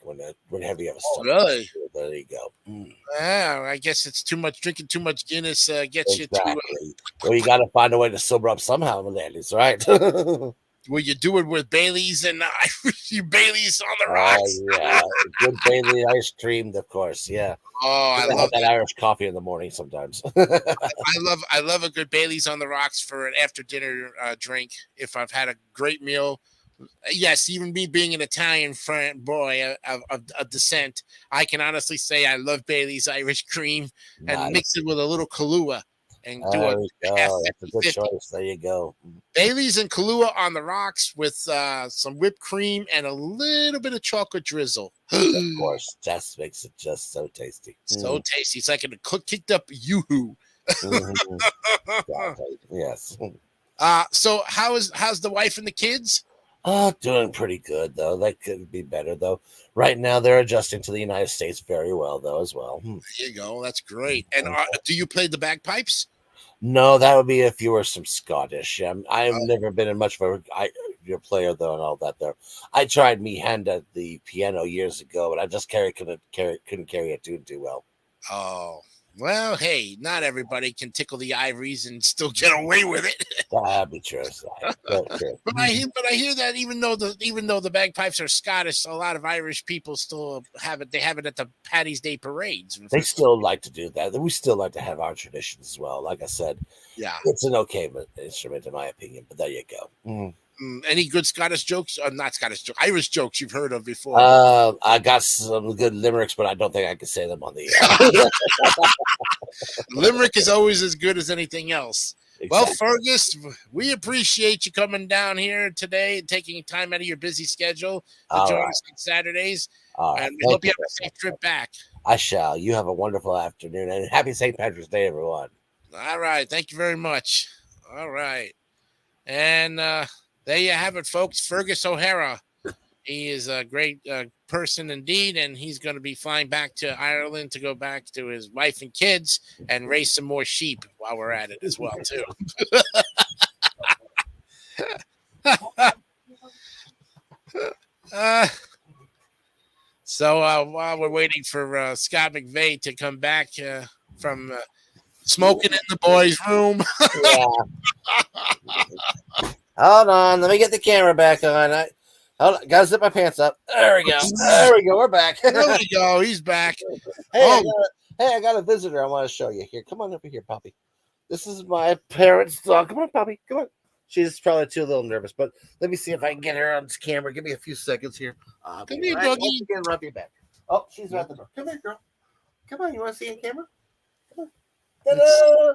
whenever you have a stomach. Really? There you go. Yeah, I guess it's drinking too much Guinness gets you to... Well, you got to find a way to sober up somehow, ladies, right? Well, you do it with Baileys and Baileys on the rocks. Yeah, good Bailey ice cream, of course. Yeah. Oh, I love that Irish coffee in the morning sometimes. I love a good Bailey's on the rocks for an after dinner drink. If I've had a great meal, yes, even me being an Italian boy of descent, I can honestly say I love Bailey's Irish cream and mix it with a little Kahlua. And do that's a good choice. There you go. Bailey's and Kahlua on the rocks with some whipped cream and a little bit of chocolate drizzle. Of course, just makes it just so tasty. So tasty. It's like a kicked up yoo-hoo. Exactly. Yes. So how's the wife and the kids? Doing pretty good though. That could be better though. Right now they're adjusting to the United States very well though as well. There you go. That's great. And do you play the bagpipes? No, that would be if you were some Scottish. I've never been in much of a player though, and all that there. I tried me hand at the piano years ago, but I just couldn't carry it too well. Oh, well, hey, not everybody can tickle the ivories and still get away with it. That'd be true. But I hear that even though the bagpipes are Scottish, a lot of Irish people still have it. They have it at the Paddy's Day parades. They still like to do that. We still like to have our traditions as well. Like I said, yeah, it's an okay instrument in my opinion. But there you go. Any good Scottish jokes? Not Scottish jokes, Irish jokes you've heard of before? I got some good limericks, but I don't think I can say them on the air. Limerick is always as good as anything else. Exactly. Well, Fergus, we appreciate you coming down here today and taking time out of your busy schedule to join us on Saturdays. And we hope you have a safe trip back. I shall. You have a wonderful afternoon and happy St. Patrick's Day, everyone. All right. Thank you very much. All right. And there you have it, folks. Fergus O'Hara. He is a great person indeed, and he's going to be flying back to Ireland to go back to his wife and kids and raise some more sheep while we're at it as well, too. So while we're waiting for Scott McVay to come back from smoking in the boys' room. Hold on, let me get the camera back on. Hold on, gotta zip my pants up. There we go. There we go. We're back. There we go. He's back. Hey, I got a visitor I want to show you here. Come on over here, Poppy. This is my parents' dog. Come on, Poppy. Come on. She's probably too a little nervous, but let me see if I can get her on this camera. Give me a few seconds here. Come here, doggy. Rub your back. Oh, she's right at the door. Come here, girl. Come on. You want to see on camera? Come on. Ta-da!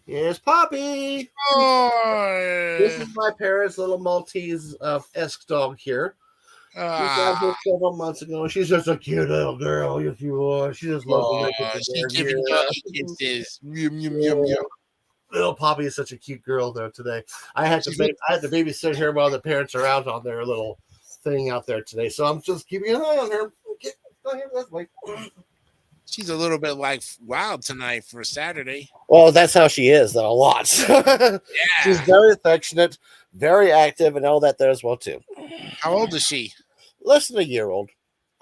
Here's Poppy. Oh, this is my parents' little Maltese-esque dog here. She got her several months ago. She's just a cute little girl. Yes, you are. She just loves she's giving doggy kisses. Yum. Little Poppy is such a cute girl though today. I had to babysit her while the parents are out on their little thing out there today. So I'm just keeping an eye on her. Go here this way. She's a little bit like wild tonight for Saturday. Well, that's how she is, though, a lot. Yeah. She's very affectionate, very active, and all that there as well, too. How old is she? Less than a year old.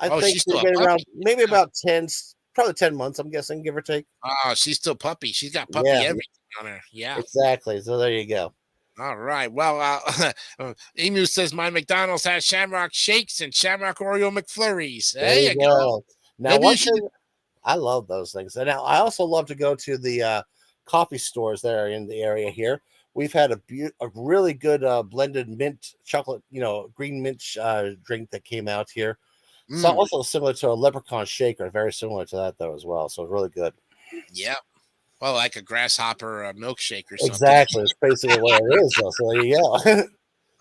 I think she's getting around maybe about 10, probably 10 months, I'm guessing, give or take. Oh, she's still puppy. She's got puppy everything on her. Yeah. Exactly. So there you go. All right. Well, Emu says my McDonald's has Shamrock Shakes and Shamrock Oreo McFlurries. There There you you go. go. Now, Maybe you one should. thing I love those things, and now I also love to go to the coffee stores that are in the area here. We've had a really good blended mint chocolate, green mint drink that came out here. So Mm, also similar to a leprechaun shaker, very similar to that though as well. So really good. yeah. Well, like a grasshopper milkshake or something. Exactly, it's basically what it is. Though. So there you go.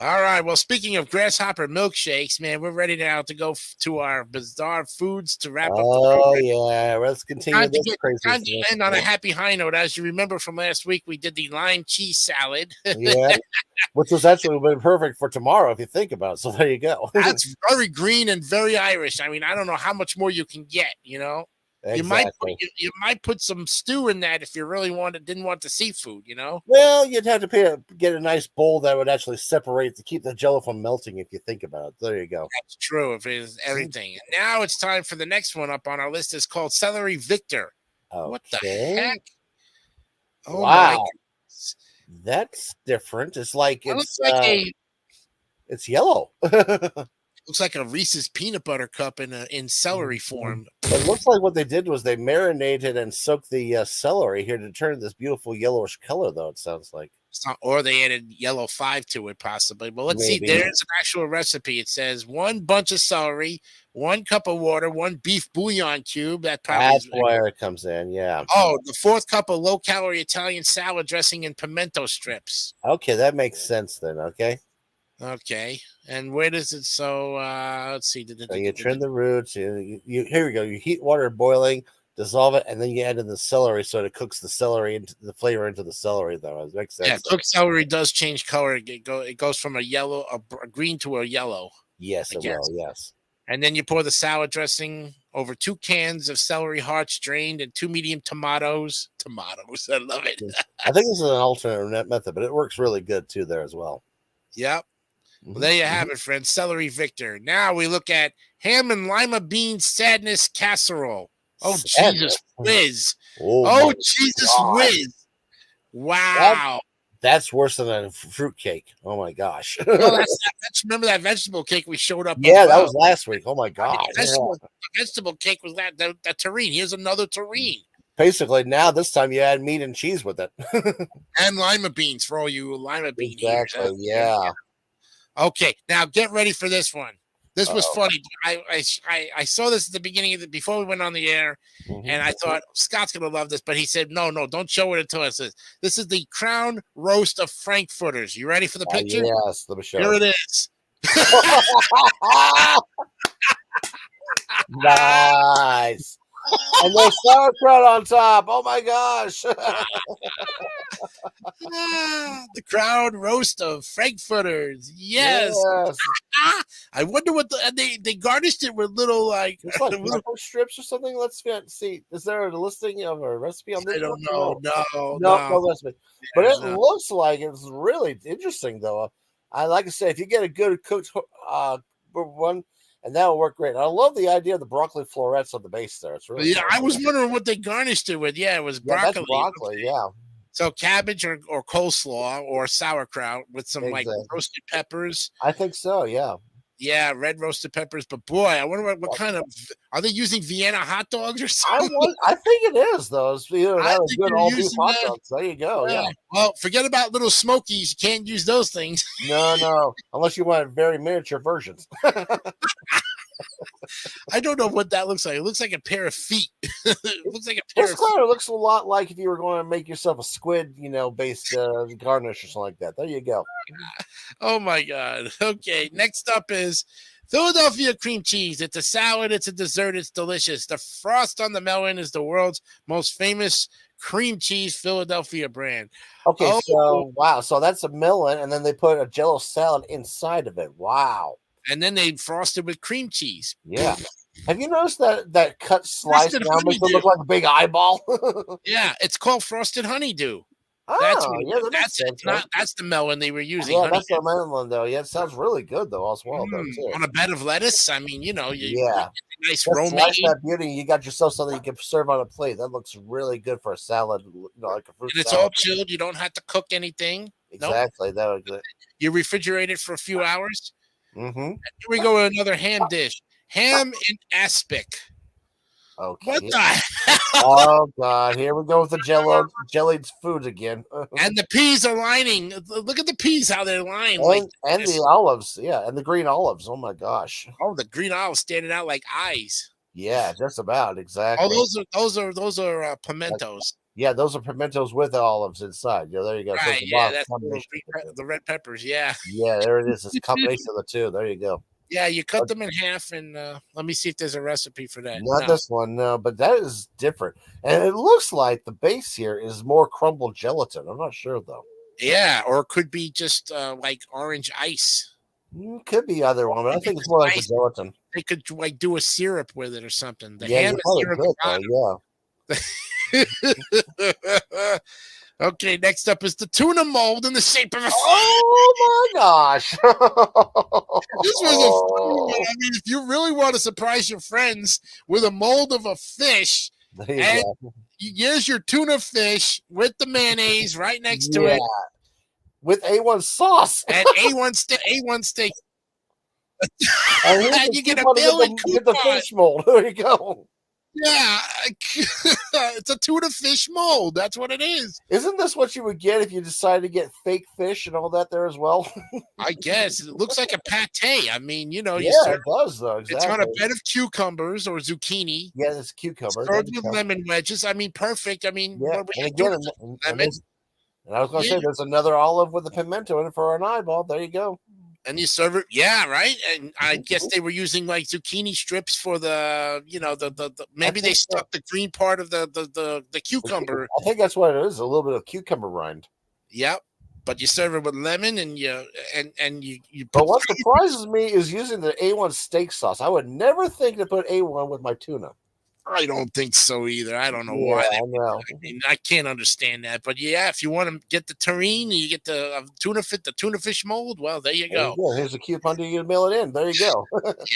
All right. Well, speaking of grasshopper milkshakes, man, we're ready now to go to our bizarre foods to wrap up the Oh program. yeah, let's continue Time to this get time craziness. to end on a happy high note. As you remember from last week, we did the lime cheese salad. Yeah, which was actually been perfect for tomorrow if you think about it. So there you go. That's very green and very Irish. I mean, I don't know how much more you can get. You might put Exactly. you might put some stew in that if you really didn't want the seafood. Well, you'd have to get a nice bowl that would actually separate to keep the jello from melting. If you think about it, there you go. That's true. If it is everything. And now it's time for the next one up on our list. Is called Celery Victor. What the Okay. heck? Oh my Wow, goodness. that's different. It's like That it's yellow. looks like a Reese's peanut butter cup in celery form. It looks like what they did was they marinated and soaked the celery here to turn this beautiful yellowish color, though, it sounds like. Or they added yellow 5 to it, possibly. But let's see. Maybe. There's an actual recipe. It says 1 bunch of celery, 1 cup of water, 1 beef bouillon cube. That probably That's is. where it comes in, yeah. Oh, the 4th cup of low-calorie Italian salad dressing and pimento strips. Okay, that makes sense then, okay? Okay. And where does it? So let's see. So you trim the roots. Here we go. You heat water boiling, dissolve it, and then you add in the celery so it cooks the celery into the flavor into the celery, though. It makes sense. Yeah, cooked celery does change color. It goes from a green to a yellow. Yes, it will, yes. And then you pour the salad dressing over 2 cans of celery hearts drained and 2 medium tomatoes. Tomatoes. I love it. I think this is an alternate method, but it works really good too there as well. Yep. Well, there you have it, friends. Celery Victor. Now we look at ham and lima bean sadness casserole. Oh, Sadness. Jesus whiz. Oh Jesus God. whiz. Wow. That's worse than a fruit cake. Oh my gosh. Remember that vegetable cake we showed up? Yeah, that was last week. Oh my God. The vegetable cake was that terrine. Here's another terrine. Basically, now this time you add meat and cheese with it. And lima beans for all you lima bean eaters. Exactly. Yeah. Okay, now get ready for this one. This was funny. I saw this at the beginning of before we went on the air, and I thought Scott's gonna love this, but he said, no, don't show it until it says this is the crown roast of Frankfurters. You ready for the picture? Yes, let me show Here it is. Nice. And there's sauerkraut on top. Oh my gosh. The crown roast of Frankfurters. Yes. I wonder what they garnished it with little like pepper strips or something. Let's see. Is there a listing of a recipe on this? I don't know. No recipe. But it looks like it's really interesting though. Like I said, if you get a good cooked one, and that'll work great. I love the idea of the broccoli florets on the base there. It's really I was wondering what they garnished it with. Yeah, it was broccoli. That's broccoli, yeah. So cabbage or coleslaw or sauerkraut with some like roasted peppers. I think so, yeah. Yeah, red roasted peppers. But boy, I wonder what kind of are they using Vienna hot dogs or something? I think it is though. It's good all beef hot dogs. There you go. Yeah. Well, forget about little smokies. You can't use those things. No, unless you want very miniature versions. I don't know what that looks like. It looks like a pair of feet. It looks like a pair of feet. It looks a lot like if you were going to make yourself a squid, based garnish or something like that. There you go. Oh my God. Okay. Next up is Philadelphia cream cheese. It's a salad. It's a dessert. It's delicious. The frost on the melon is the world's most famous cream cheese Philadelphia brand. Okay. So, wow. So that's a melon, and then they put a Jello salad inside of it. Wow. And then they frosted with cream cheese. Yeah. Have you noticed that cut slice now makes it look like a big eyeball? Yeah, it's called frosted honeydew. That's the melon they were using. Yeah, that's the melon though. Yeah, it sounds really good though as well. Though, too. On a bed of lettuce. I mean, you nice romaine. That beauty. You got yourself something you can serve on a plate. That looks really good for a salad. Like a fruit and it's salad. all chilled. You don't have to cook anything. Exactly. That would good. You refrigerate it for a few hours. Mm-hmm. Here we go with another ham dish. Ham in aspic. What Okay. the hell? Oh God! Here we go with the jellied food again. And the peas are lining. Look at the peas, how they're lined. and the olives, yeah, and the green olives. Oh my gosh! Oh, the green olives standing out like eyes. Yeah, just about Oh, exactly. those are pimentos. Yeah, those are pimentos with the olives inside. Yeah, there you go. So Right, it's a yeah, that's combination. the red peppers. Yeah, Yeah, there it is. It's a combination of the two. There you go. yeah. You cut them in half, and let me see if there's a recipe for that. Not No, this one, no, but that is different. And it looks like the base here is more crumbled gelatin. I'm not sure though. yeah, or it could be just like orange ice. Could be either one, but I think it's more like the gelatin. They could like do a syrup with it or something. The Yeah, ham you is probably here at could, the bottom. Okay, next up is the tuna mold in the shape of a fish. Oh my gosh! This was a funny one. I mean, if you really want to surprise your friends with a mold of a fish, There you and go. here's your tuna fish with the mayonnaise right next to Yeah. it, With A1 sauce. and A1 steak. And here's And the you get a coupon to meal and get the coupon. fish mold. There you go. Yeah, it's a tuna fish mold. That's what it is. Isn't this what you would get if you decided to get fake fish and all that there as well? I guess it looks like a pate. I mean, you Yeah, it does though. it's on a Exactly. bed of cucumbers or zucchini, Yeah, it's cucumber. served with lemon wedges. I mean, perfect. I mean, Yeah, what we and have again, lemon, and I was going to yeah, say, there's another olive with a pimento in it for an eyeball. There you go. and you serve it. Yeah, right. And I Mhm. guess they were using like zucchini strips for the, maybe they think so. stuck the green part of the cucumber. I think that's what it is. A little bit of cucumber rind. Yep. But you serve it with lemon and you But put what surprises me is using the A1 steak sauce. I would never think to put A1 with my tuna. I don't think so either. I don't know Yeah, why. I know. I can't understand that. But yeah, if you want to get the terrine, you get the tuna fish mold. Well, there you go. Here's a coupon to you to mail it in. There you go.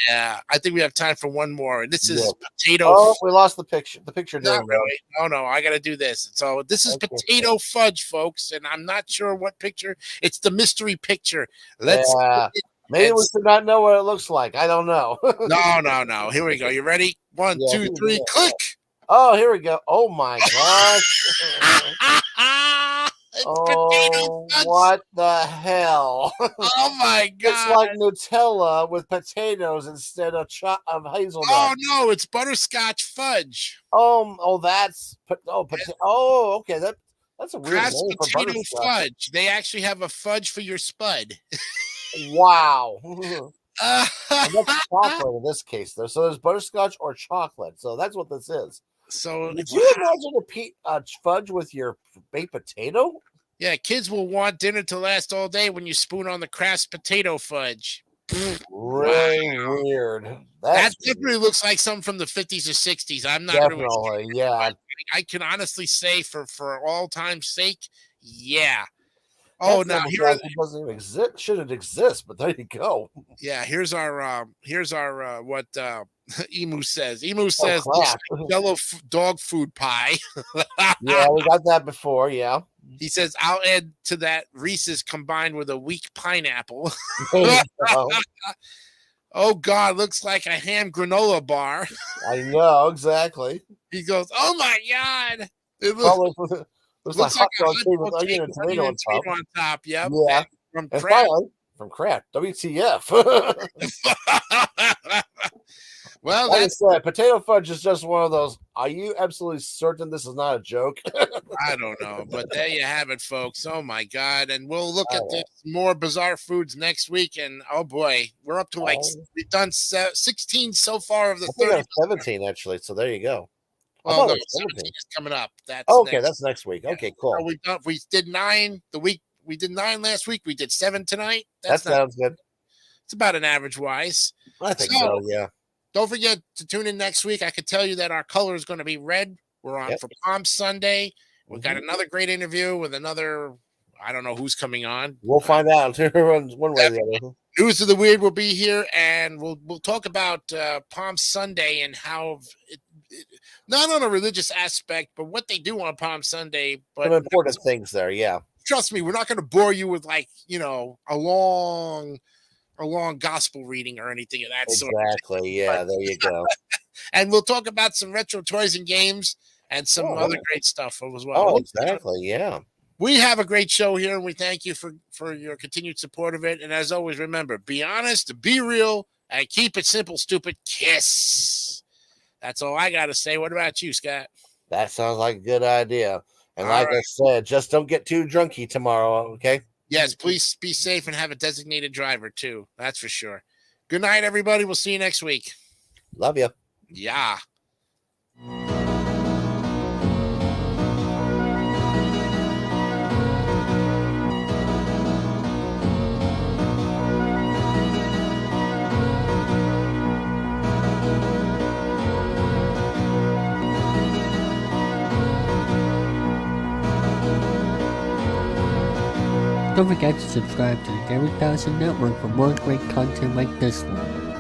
Yeah, I think we have time for one more. And this is Yeah. potato. Oh, we lost the picture. The picture Not didn't really. No, I got to do this. So this is Okay. potato fudge, folks, and I'm not sure what picture. It's the mystery picture. Let's. Yeah. Maybe we should not know what it looks like. I don't know. No. Here we go. You ready? One, Yeah, two, three. Click. Oh, here we go. Oh my gosh. It's potato fudge. What the hell? Oh my It's god! like Nutella with potatoes instead of hazelnut. Oh no, it's butterscotch fudge. That's okay. That's a weird Kraft's name for potato butterscotch. fudge. They actually have a fudge for your spud. Wow. And that's chocolate So in this case, though. So there's butterscotch or chocolate. So that's what this is. Would you imagine a fudge with your baked potato? yeah, kids will want dinner to last all day when you spoon on the Kraft's potato fudge. Really weird. That definitely looks like something from the 50s or 60s. I'm not definitely, really sure, yeah. but I can honestly say for all time's sake, yeah. Oh, now here it doesn't even exist. Shouldn't exist, but there you go. yeah, here's our what Emu says. Emu says crap. yellow dog food pie. Yeah, we got that before. Yeah. He says I'll add to that Reese's combined with a weak pineapple. There you go. Oh God, looks like a ham granola bar. I know exactly. He goes, oh my God. It Probably looks like hot dog hot cake with dog onion cake and with tomato on top. on top. Yep. Yeah. From And Kraft. finally, from Kraft, WTF. Well, Like I that's said, potato fudge is just one of those. Are you absolutely certain this is not a joke? I don't know, but there you have it, folks. Oh my God. And we'll look at this more bizarre foods next week. And oh boy, we're up to we've done 16 so far of the I think 30. that's 17 actually. So there you go. Well, no, it was 17 is coming up. That's Okay, next. that's next week. Okay, cool. So we did 9 the week. We did 9 last week. We did 7 tonight. That sounds good. It's about an average wise. I think so. Yeah. Don't forget to tune in next week. I can tell you that our color is going to be red. We're on for Palm Sunday. We've got another great interview with another. I don't know who's coming on. We'll find out one way or the other. News of the Weird will be here, and we'll talk about Palm Sunday and how not on a religious aspect, but what they do on Palm Sunday. But Some important things there. Yeah. trust me, we're not going to bore you with like, a long gospel reading or anything of that sort. Exactly. Yeah, there you go. And we'll talk about some retro toys and games and some other great stuff as well. Oh, exactly. Yeah. We have a great show here, and we thank you for your continued support of it. And as always, remember, be honest, be real, and keep it simple, stupid. Kiss. That's all I got to say. What about you, Scott? That sounds like a good idea. And like I said, just don't get too drunky tomorrow, okay? Yes, please be safe and have a designated driver, too. That's for sure. Good night, everybody. We'll see you next week. Love you. Yeah. Don't forget to subscribe to the Gary Dawson Network for more great content like this one.